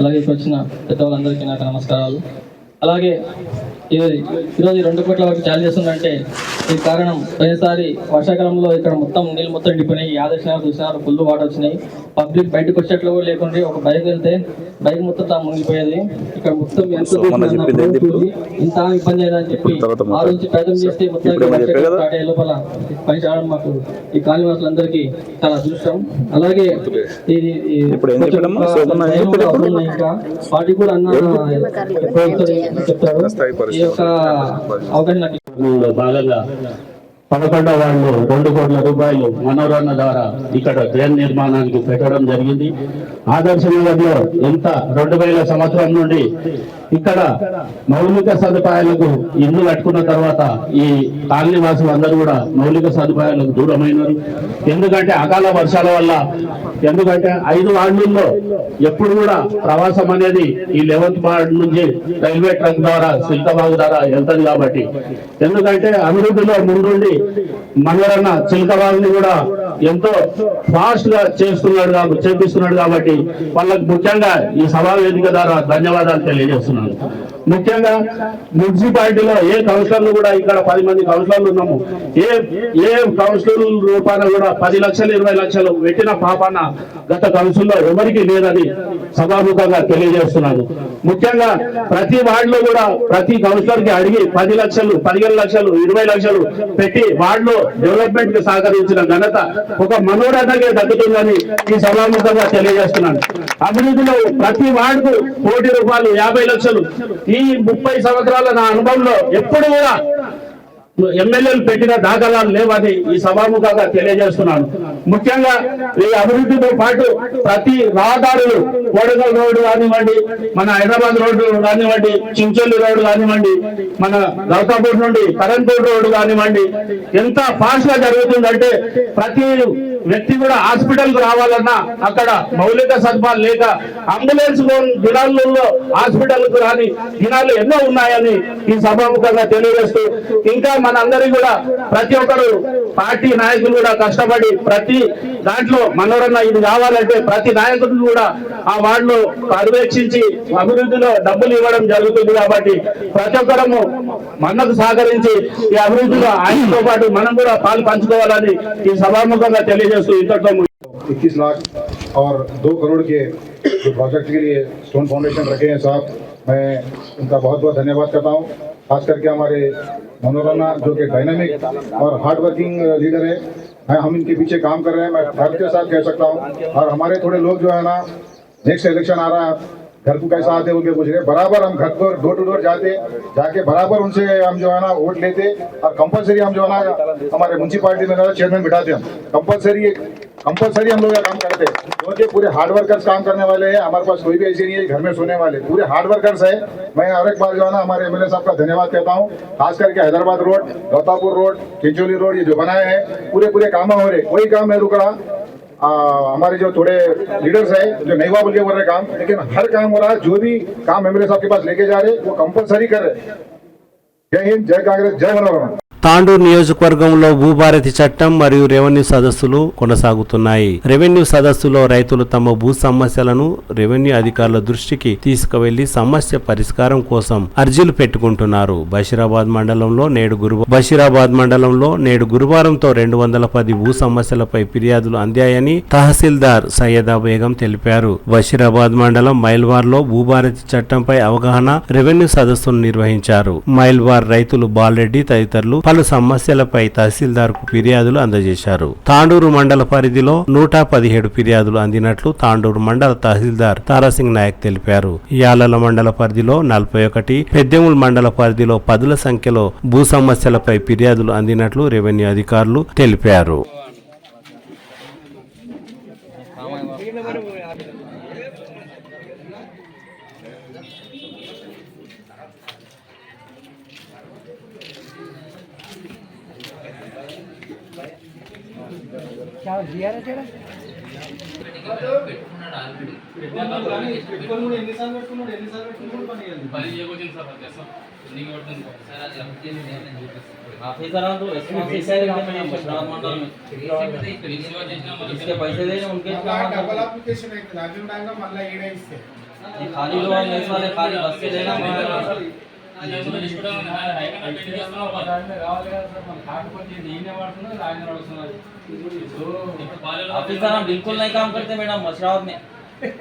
అలాగే ఇక్కడ వచ్చిన పెద్దవాళ్ళందరికీ నాకు నమస్కారాలు. అలాగే ఈరోజు 2 కోట్ల వరకు ఛాలెంజ్ చేస్తుందంటే దీనికి కారణం పోయినసారి వర్షాకాలంలో ఇక్కడ మొత్తం నీళ్ళు మొత్తం నిండిపోయినాయి. యాదృష్ణాలు చూసినారు, ఫుల్ వాటర్ వచ్చినాయి. పబ్లిక్ బయటకు వచ్చేట్లు కూడా లేకుండా ఒక బైక్ వెళ్తే బైక్ మొత్తం మునిగిపోయేది. ఇక్కడ మొత్తం ఇంత ఇబ్బంది అయిందని చెప్పి ఆ నుంచి ప్రయత్నం చేస్తే మొత్తం స్టార్ట్ అయ్యే లోపల పని చేయడం మాకు ఈ కాలనీవాసులందరికీ చాలా అదృష్టం. అలాగే ఇది ఇంకా వాటికి కూడా అన్న చెప్తారు. ఈ యొక్క అవకాశం భాగంగా 11వ వార్డులో 2 కోట్ల రూపాయలు మనోరన్న ద్వారా ఇక్కడ డ్రైన్ నిర్మాణానికి పెట్టడం జరిగింది. ఆదర్శ నగర్లో ఎంత 2000 సంవత్సరం నుండి ఇక్కడ మౌలిక సదుపాయాలకు ఇల్లు కట్టుకున్న తర్వాత ఈ కాలనీ వాసులు అందరూ కూడా మౌలిక సదుపాయాలకు దూరమైనారు. ఎందుకంటే అకాల వర్షాల వల్ల, ఎందుకంటే 5 వార్డుల్లో ఎప్పుడు కూడా ప్రవాసం అనేది ఈ 11th వార్డు నుంచి రైల్వే ట్రాక్ ద్వారా చిలకవాగు ద్వారా వెళ్తుంది. కాబట్టి ఎందుకంటే అభివృద్ధిలో ముందుండి మనోరన్న చిలకవాగుని కూడా ఎంతో ఫాస్ట్ గా చేపిస్తున్నాడు. కాబట్టి వాళ్ళకు ముఖ్యంగా ఈ సభా వేదిక ద్వారా ధన్యవాదాలు తెలియజేస్తున్నాను. ముఖ్యంగా మున్సిపాలిటీలో ఏ కౌన్సిలర్లు కూడా ఇక్కడ 10 మంది కౌన్సిలర్లు ఉన్నాము. ఏ కౌన్సిలర్ రూపాన కూడా 10 లక్షలు 20 లక్షలు పెట్టిన పాపాన గత కౌన్సిల్లో ఎవరికి లేదని సభాముఖంగా తెలియజేస్తున్నాను. ముఖ్యంగా ప్రతి వార్డులో కూడా ప్రతి కౌన్సిలర్ కి అడిగి 10 లక్షలు 15 లక్షలు 20 లక్షలు పెట్టి వార్డులో డెవలప్మెంట్ కి సహకరించిన ఘనత ఒక మనోరన్నకే దక్కుతుందని ఈ సభాముఖంగా తెలియజేస్తున్నాను. అభివృద్ధిలో ప్రతి వార్డుకు ₹1 కోటి 50 లక్షలు ఈ 30 సంవత్సరాల నా అనుభవంలో ఎప్పుడు కూడా ఎమ్మెల్యేలు పెట్టిన దాఖలాలు లేవని ఈ సభాముఖంగా తెలియజేస్తున్నాను. ముఖ్యంగా ఈ అభివృద్ధితో పాటు ప్రతి రహదారులు, కోడగల్ రోడ్డు కానివ్వండి, మన హైదరాబాద్ రోడ్డు కానివ్వండి, చించోలి రోడ్డు కానివ్వండి, మన గౌతాపూర్ నుండి కరణ్పూర్ రోడ్డు కానివ్వండి, ఎంత ఫాస్ట్ గా జరుగుతుందంటే ప్రతి వ్యక్తి కూడా హాస్పిటల్ కు రావాలన్నా అక్కడ మౌలిక సదుపాయాలు లేక అంబులెన్స్ దినాల్లో హాస్పిటల్ కు రాని దినాలు ఎన్నో ఉన్నాయని ఈ సభాముఖంగా తెలియజేస్తూ, ఇంకా మన అందరికీ కూడా ప్రతి ఒక్కరు పార్టీ నాయకులు కూడా కష్టపడి ప్రతి దాంట్లో మనోరన్న ఇది కావాలంటే ప్రతి నాయకుడు కూడా ఆ వార్డులో పర్యవేక్షించి అభివృద్ధిలో డబ్బులు ఇవ్వడం జరుగుతుంది. కాబట్టి ప్రతి ఒక్కరము మనకు సహకరించి ఈ అభివృద్ధిలో ఆయనతో పాటు మనం కూడా పాలు పంచుకోవాలని ఈ సభాముఖంగా తెలియజేస్తూ ఇంతట్లో 21 लाख और 2 करोड़ के जो प्रोजेक्ट के लिए स्टोन फाउंडेशन रखे हैं साहब, मैं उनका बहुत बहुत धन्यवाद करता हूँ। खास करके हमारे मनोरन्ना जो कि डायनामिक और हार्ड वर्किंग लीडर है, हम इनके पीछे काम कर रहे हैं, मैं गर्व के साथ कह सकता हूँ। और हमारे थोड़े लोग जो है ना, नेक्स्ट इलेक्शन आ रहा है घर को कैसा आते उनके पूछ रहे, बराबर हम घर पर डोर टू डोर जाके बराबर उनसे हम जो है ना वोट लेते और कंपलसरी हम जो है ना हमारे म्यूनसिपालिटी में चेयरमैन बिठाते हम कंपलसरी हम लोग ये काम करते हैं क्योंकि पूरे हार्ड वर्कर्स काम करने वाले हैं। हमारे पास कोई भी ऐसे नहीं है घर में सोने वाले, पूरे हार्ड वर्कर्स है। मैं हर एक बार जो है ना हमारे एमएलए साहब का धन्यवाद कहता हूँ, खास करके Hyderabad road, Gautapur road, Chincholi road ये जो बनाए हैं पूरे काम हो रहे, कोई काम नहीं रुक रहा। हमारे जो थोड़े लीडर्स है जो नहीं हुआ बोल के बोल रहे काम, लेकिन हर काम हो रहा है। जो भी काम एमएलए साहब के पास लेके जा रहे वो कंपलसरी कर रहे। जय हिंद, जय कांग्रेस, जय मनोरमा। తాండూరు నియోజకవర్గంలో భూభారతి చట్టం మరియు రెవెన్యూ సదస్సులు కొనసాగుతున్నాయి. రెవెన్యూ సదస్సులో రైతులు తమ భూ సమస్యలను రెవెన్యూ అధికారుల దృష్టికి తీసుకువెళ్లి సమస్య పరిష్కారం కోసం అర్జీలు పెట్టుకుంటున్నారు. బషీరాబాద్ మండలంలో నేడు గురువారంతో 210 భూ సమస్యలపై ఫిర్యాదులు అందాయని తహసీల్దార్ సయ్యదా బేగం తెలిపారు. బషీరాబాద్ మండలం మైల్వార్లో భూభారతి చట్టంపై అవగాహన రెవెన్యూ సదస్సును నిర్వహించారు. మైల్వార్ రైతులు బాలరెడ్డి తదితరులు పలు సమస్యలపై తహసీల్దార్కు ఫిర్యాదులు అందజేశారు. తాండూరు మండల పరిధిలో 117 ఫిర్యాదులు అందినట్లు తాండూరు మండల తహసీల్దార్ తారాసింగ్ నాయక్ తెలిపారు. యాలల మండల పరిధిలో 41, పెద్దెముల్ మండల పరిధిలో 10ల సంఖ్యలో భూ సమస్యలపై ఫిర్యాదులు అందినట్లు రెవెన్యూ అధికారులు తెలిపారు. इसके पैसे देने उनके डबल एप्लीकेशन है राजू डांगा मल्ला येडे इस्ते खाली लोग नहीं वाले खाली बस के देना ऑफिसर हम बिल्कुल नहीं काम करते मैडम मशरावत में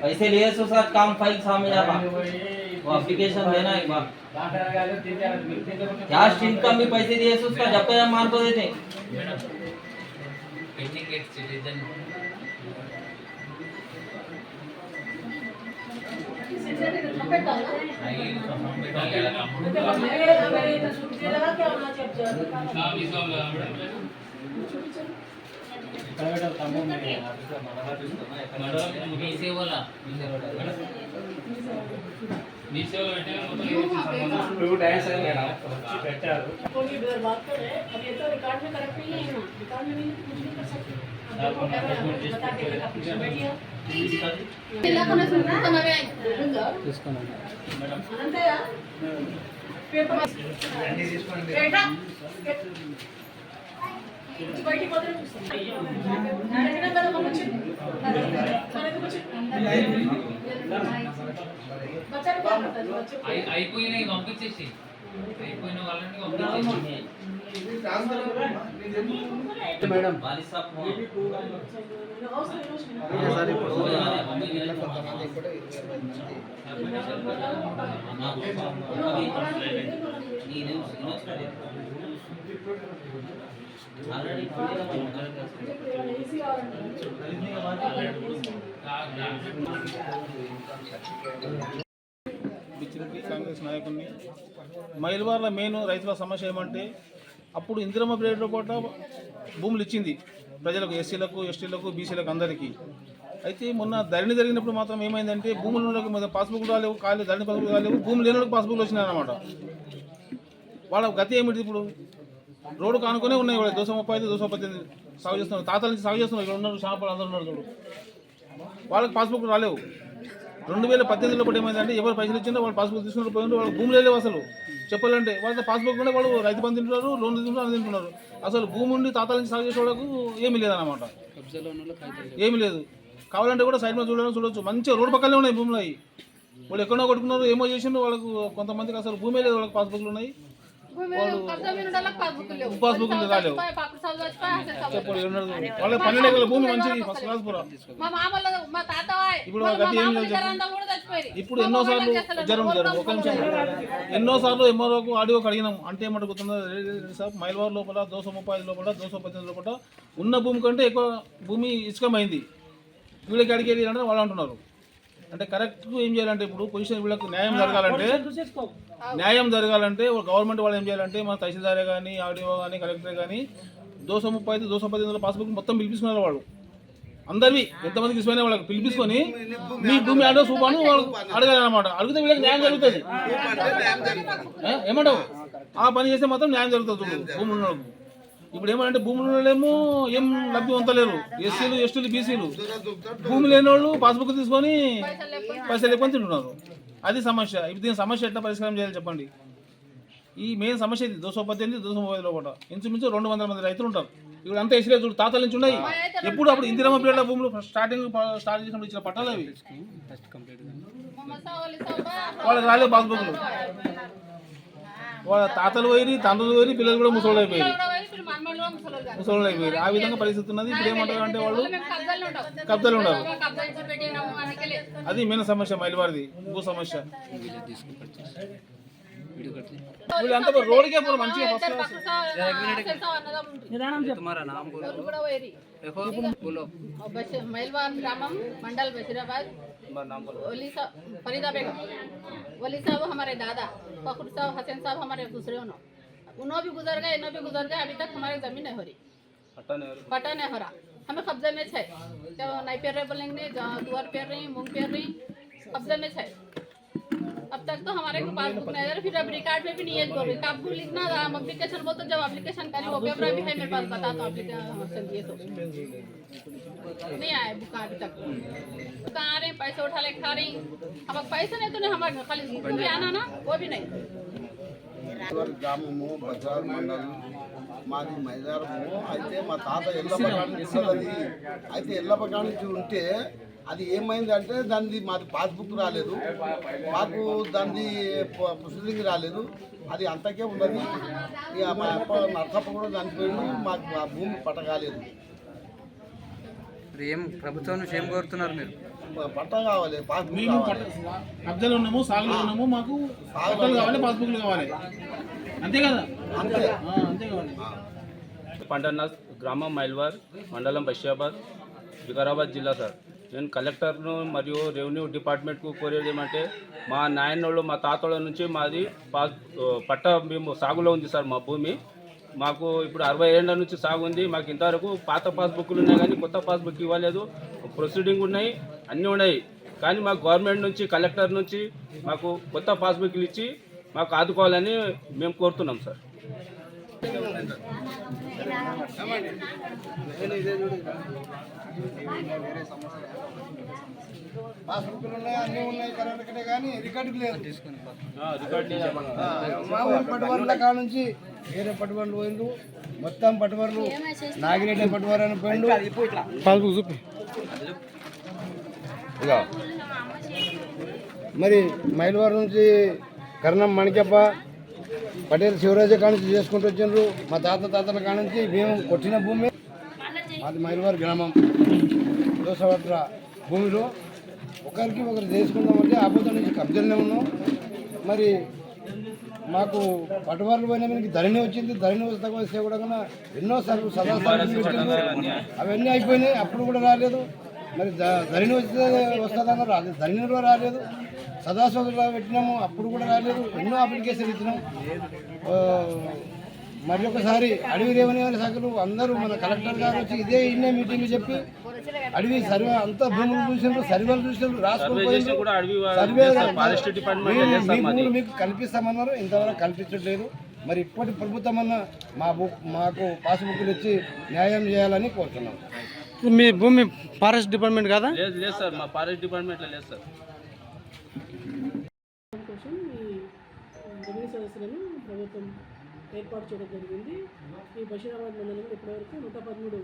पैसे लिए तो उसका काम फाइल सामने जाता वो एप्लीकेशन देना एक बार क्या स्टीम का भी पैसे दिए तो उसका जब तक मार तो देते అయిపోయినాయి పంపించేసి అయిపోయిన వాళ్ళని మేడం కాంగ్రెస్ నాయకుడిని మైల్వార్ల మెయిన్ రైతుల సమస్య ఏమంటే అప్పుడు ఇందిరమ్మ పీరియడ్లో పూట భూములు ఇచ్చింది ప్రజలకు, ఎస్సీలకు, ఎస్టీలకు, బీసీలకు అందరికీ. అయితే మొన్న ధరణి జరిగినప్పుడు మాత్రం ఏమైందంటే భూములు పాస్బుక్లు రాలేవు, ఖాళీ ధరణి పాస్బుక్ రాలేవు, భూములు లేని పాస్బుక్లు వచ్చినాయన్నమాట. వాళ్ళ గతి ఏమిటి? ఇప్పుడు రోడ్డు కానుకొనే ఉన్నాయి, 235, 218 సాగు చేస్తున్నారు, తాతల నుంచి సాగు చేస్తున్నారు. ఇక్కడ ఉన్నారు షాపులు అందరూ ఉన్నారు చూడు, వాళ్ళకి పాస్బుక్ రాలేవు. 2018లో కూడా ఏమైందంటే ఎవరు పైసలు ఇచ్చిందో వాళ్ళు పాస్బుక్ తీసుకుని పోయిండు, వాళ్ళకి భూములు లేవు. అసలు చెప్పాలంటే వాళ్ళ పాస్బుక్ ఉంటే వాళ్ళు రైతు బంధు తింటున్నారు, లోన్ తీసుకుంటారు, అని తింటున్నారు. అసలు భూమి ఉండి తాతల నుంచి సాగు చేసే వాళ్ళకు ఏమీ లేదన్నమాట, ఏమీ లేదు. కావాలంటే కూడా సైడ్ మీద చూడొచ్చు, మంచిగా రోడ్డు పక్కనే ఉన్నాయి భూములు. అవి వాళ్ళు ఎక్కడో కొట్టుకున్నారు, ఏమో చేసిండు. వాళ్ళకు కొంతమందికి అసలు భూమే లేదు, వాళ్ళకి పాస్బుక్లు ఉన్నాయి, పాస్బుక్ రాలేవు. చెప్పండి వాళ్ళ 12 ఎకరాల భూమి మంచిది, ఫస్ట్ క్లాస్ పూరా. ఇప్పుడు గతి ఏం లేదు. ఇప్పుడు ఎన్నోసార్లు ఒక నిమిషం, ఎన్నోసార్లు ఎంఆర్ఓకు ఆడియోకి అడిగినాం. అంటే ఏమడుగుతున్నా సార్, మైల్వార్ లోపల 235 లోపల 218 లోపల ఉన్న భూమి కంటే ఎక్కువ భూమి ఇసుకమైంది, వీళ్ళకి అడిగేది అంటే వాళ్ళు అంటున్నారు. అంటే కరెక్ట్ ఏం చేయాలంటే ఇప్పుడు పొజిషన్ వీళ్ళకి న్యాయం జరగాలంటే గవర్నమెంట్ వాళ్ళు ఏం చేయాలంటే మన తహసీల్దారే కానీ ఆర్డీఓ కానీ కలెక్టర్ కానీ 235 215 పాస్బుక్ మొత్తం పిలిపించుకున్నారు వాళ్ళు అందరివి ఎంతమందికి తీసుకునే వాళ్ళకి పిలిపించుకొని మీ భూమి అడ్రస్ చూపాను వాళ్ళు అడగాలన్నమాట. అడిగితే వీళ్ళకి న్యాయం జరుగుతుంది. ఏమంటావు? ఆ పని చేస్తే మాత్రం న్యాయం జరుగుతుంది భూమి ఉన్న వాళ్ళకు. ఇప్పుడు ఏమంటే భూములు వాళ్ళేమో ఏం లబ్ధి పొందలేరు, ఎస్సీలు ఎస్టీలు బీసీలు. భూమి లేని వాళ్ళు పాస్బుక్ తీసుకొని పైసలు లేకపోతే తింటున్నారు. అది సమస్య. ఇప్పుడు దీని సమస్య ఎట్లా పరిష్కారం చేయాలి చెప్పండి. ఈ మెయిన్ సమస్య ఇది 218 230 కూడా ఇంచుమించు 200 మంది రైతులు ఉంటారు. ఇప్పుడు అంతా ఎస్సీ రైతులు తాతల నుంచి ఉన్నాయి. ఎప్పుడు అప్పుడు ఇందిరమ్మ పీరియడ్ల భూములు స్టార్ట్ చేసినప్పుడు ఇచ్చిన పట్టాలు అవి వాళ్ళకి రాలేదు పాస్బుక్లు. వాళ్ళ తాతలు పోయి తండ్రులు పోయి పిల్లలు కూడా ముసలు అయిపోయారు. ఆ విధంగా పరిస్థితి ఉన్నది. ఇప్పుడు ఏమంటారు అంటే వాళ్ళు కబ్జాలు ఉండరు. అది మెయిన్ సమస్య మైలవారిది భూ సమస్య. వీళ్ళంతా రోడ్కే పోరు మంచిగా మైల్వార్ ग्रामम मंडल बशीराबाद फरीदा बेगम वली साहब हमारे दादा फखर साहब हसन साहब हमारे दूसरे उन्होंने भी गुजर गए, इन्हों भी गुजर गए. अभी तक हमारी जमीन नहीं हो रही, पट्टा नहीं हो रहा. हमें कब्जे में है. जब नहीं पेर रहे बोलेंगे दुआर पेर रही मूंग पेर रही कब्जे में है. अब तक तो हमारे पास बुक नहीं है. फिर अब रिकॉर्ड में भी नहीं है बोल रही. कब लिखना एप्लीकेशन बोलते जब एप्लीकेशन करी वो पेपर भी है मेरे पास बता तो एप्लीकेशन दिए तो नहीं आए बुक अभी तक. कहाँ आ रहे पैसे उठा ले खा रही. हम पैसे नहीं तो नहीं हमारे खाली बुक भी आना ना वो भी नहीं. గ్రామము బజార్ మండలం మాది మైదారము. అయితే మా తాత ఎల్లపకాడి అయితే ఎల్లపకాడి నుంచి ఉంటే అది ఏమైందంటే దాన్ని మాది పాస్బుక్ రాలేదు, మాకు దాన్ని ప్రొసీడింగ్ రాలేదు. అది అంతకే ఉన్నది. ఇక మా అప్ప నర్సప్ప కూడా చనిపోయింది. మాకు ఆ భూమి పట్ట కాలేదు. ఏం ప్రభుత్వం నుంచి ఏం కోరుతున్నారు మీరు? పట్ట కావాలి, పాస్బుక్ కావాలి. కబ్జాలు ఉన్నాము, సాగులో ఉన్నాము, మాకు పట్టాలు కావాలి, పాస్బుక్లు కావాలి. అంతే కదా? అంతే కావాలి. పంటన్నాస్ గ్రామం మైల్వార్ మండలం బషీరాబాద్ వికారాబాద్ జిల్లా సార్. నేను కలెక్టర్ను మరియు రెవెన్యూ డిపార్ట్మెంట్కు కోరేది ఏమంటే మా నాయనోళ్ళు మా తాతోళ్ళ నుంచి మాది పట్ట మేము సాగులో ఉంది సార్. మా భూమి మాకు ఇప్పుడు 60 ఏళ్ళ నుంచి సాగు ఉంది. మాకు ఇంతవరకు పాత పాస్బుక్లు ఉన్నాయి కానీ కొత్త పాస్బుక్ ఇవ్వలేదు. ప్రొసీడింగ్ ఉన్నాయి, అన్నీ ఉన్నాయి. కానీ మాకు గవర్నమెంట్ నుంచి కలెక్టర్ నుంచి మాకు కొత్త పాస్బుక్లు ఇచ్చి మాకు ఆదుకోవాలని మేము కోరుతున్నాం సార్. పాస్బుక్లు ఉన్నాయి, అన్నీ ఉన్నాయి కరెక్ట్గా, కానీ రికార్డు లేదు. మా ఊరి పట్టుబడుల కాడ నుంచి వేరే పట్టుబడులు పోయిండు. మొత్తం పట్టుబడులు నాగిరెడ్డి పట్టుబడి అని పోయిండు. పాస్బుక్ చూపి. మరి మైలవారం నుంచి కర్ణం మణికప్ప పటేల్ శివరాజ కాడ నుంచి చేసుకుంటూ వచ్చిండ్రు. మా తాతల కాడ నుంచి మేము కొట్టిన భూమి అది మైలవారి గ్రామం. దోసవట్ర భూమిలో ఒకరికి ఒకరు చేసుకుందామంటే ఆపద నుంచి కబ్జాలనే ఉన్నాం. మరి మాకు పట్టువాళ్ళు పోయినా మనకి ధరణి వచ్చింది. ధరణి వస్తే కూడా ఎన్నోసార్లు సదాసార్లు అవన్నీ అయిపోయినాయి. అప్పుడు కూడా రాలేదు. మరి ధరణి వస్తుందన్నారు, అది ధరణి కూడా రాలేదు. సదాశోధులు పెట్టినాము, అప్పుడు కూడా రాలేదు. ఎన్నో అప్లికేషన్ ఇచ్చినాం. మరి ఒకసారి అడవి రెవెన్యూ శాఖలు అందరూ మన కలెక్టర్ గారు వచ్చి ఇదే ఇన్నే మీటింగ్ చెప్పి అడవి సర్వే అంతా భూములు చూసినారు, సర్వేలు చూసినారు, రాసుకుని సర్వే మీకు కల్పిస్తామన్నారు. ఇంతవరకు కల్పించట్లేదు. మరి ఇప్పటి ప్రభుత్వం అన్న మాకు పాస్బుక్లు ఇచ్చి న్యాయం చేయాలని కోరుతున్నాం. మీ భూమి ఫారెస్ట్ డిపార్ట్మెంట్ కదా? లేదు సార్, మా ఫారెస్ట్ డిపార్ట్మెంట్లో లేదు సార్. కోసం ఈ రెవెన్యూ సదస్సులను ప్రభుత్వం ఏర్పాటు చేయడం జరిగింది. ఈ బషీరాబాద్ మండలంలో ఇప్పటివరకు 113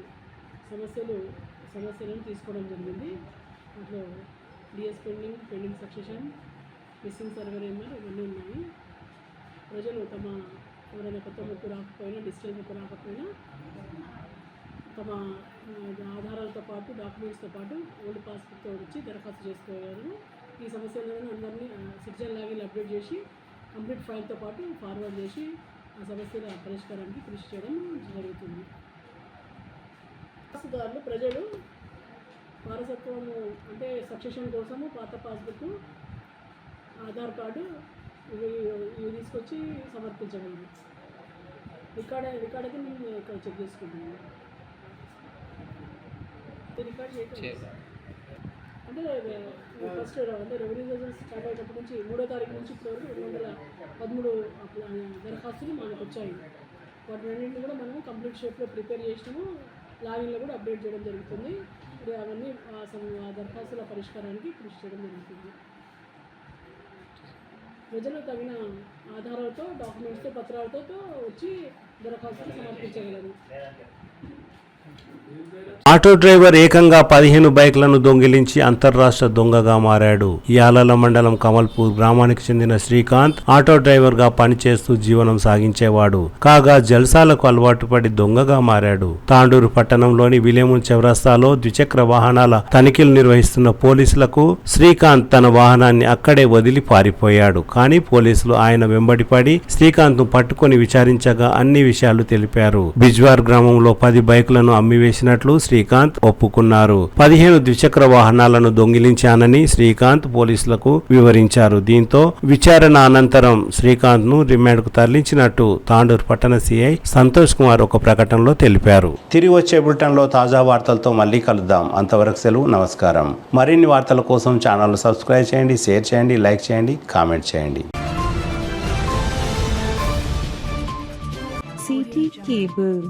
సమస్యలను తీసుకోవడం జరిగింది. దాంట్లో డిఎస్ పెండింగ్ సక్సెషన్, మిస్సింగ్ సర్వేరియల్ ఇవన్నీ ఉన్నాయి. ప్రజలు తమ ఎవరైనా కొత్త బుక్ రాకపోయినా, డిజిటల్ బుక్ రాకపోయినా తమ ఆధారాలతో పాటు డాక్యుమెంట్స్తో పాటు ఓల్డ్ పాస్బుక్తో వచ్చి దరఖాస్తు చేసుకోగలరు. ఈ సమస్యలను అందరినీ సిటిజన్ లాగిన్ అప్డేట్ చేసి కంప్లీట్ ఫైల్తో పాటు ఫార్వర్డ్ చేసి ఆ సమస్యల పరిష్కారానికి కృషి చేయడం జరుగుతుంది. వారసుదారులు ప్రజలు వారసత్వము అంటే సక్సెషన్ కోసము పాత పాస్బుక్, ఆధార్ కార్డు ఇవి తీసుకొచ్చి సమర్పించగలము. రికార్డ్ అయితే మేము ఇక్కడ చెక్ చేసుకుంటున్నాము. రికార్డ్ చేయటం అంటే ఫస్ట్ అంటే రెవెన్యూ రిజల్ట్స్ స్టార్ట్ అయినప్పటి నుంచి 3వ తారీఖు నుంచి ఇప్పటివరకు 213 దరఖాస్తులు మనకు వచ్చాయి. వాటినన్నింటినీ కూడా మనము కంప్లీట్ షేప్లో ప్రిపేర్ చేసినాము. లాగిన్లో కూడా అప్డేట్ చేయడం జరుగుతుంది. ఇప్పుడు అవన్నీ ఆ దరఖాస్తుల పరిష్కారానికి కృషి చేయడం జరుగుతుంది. ప్రజలు తగిన ఆధారాలతో, డాక్యుమెంట్స్తో, పత్రాలతో వచ్చి దరఖాస్తులు సమర్పించగలరు. ఆటో డ్రైవర్ ఏకంగా 15 బైక్లను దొంగిలించి అంతర్రాష్ట్ర దొంగగా మారాడు. యాలల మండలం కమల్పూర్ గ్రామానికి చెందిన శ్రీకాంత్ ఆటో డ్రైవర్ గా పనిచేస్తూ జీవనం సాగించేవాడు. కాగా జల్సాలకు అలవాటు పడి దొంగగా మారాడు. తాండూరు పట్టణంలోని విలేమున్ చౌరస్తాలో ద్విచక్ర వాహనాల తనిఖీలు నిర్వహిస్తున్న పోలీసులకు శ్రీకాంత్ తన వాహనాన్ని అక్కడే వదిలి పారిపోయాడు. కానీ పోలీసులు ఆయన వెంబడి పడి శ్రీకాంత్ ను పట్టుకుని విచారించగా అన్ని విషయాలు తెలిపారు. బిజ్వార్ గ్రామంలో 10 బైకులను అమ్మివేసినట్లు శ్రీకాంత్ ఒప్పుకున్నారు. 15 ద్విచక్ర వాహనాలను దొంగిలించానని శ్రీకాంత్ పోలీసులకు వివరించారు. దీంతో విచారణ అనంతరం శ్రీకాంత్ ను రిమాండ్ కు తరలించినట్టు తాండూరు పట్టణ సిఐ సంతోష్ కుమార్ ఒక ప్రకటనలో తెలిపారు. తిరిగి వచ్చే బులెటిన్ లో తాజా వార్తలతో మళ్ళీ కలుద్దాం. అంతవరకు సెలవు, నమస్కారం. మరిన్ని వార్తల కోసం ఛానల్ సబ్స్క్రైబ్ చేయండి, షేర్ చేయండి, లైక్ చేయండి, కామెంట్ చేయండి. CT Cable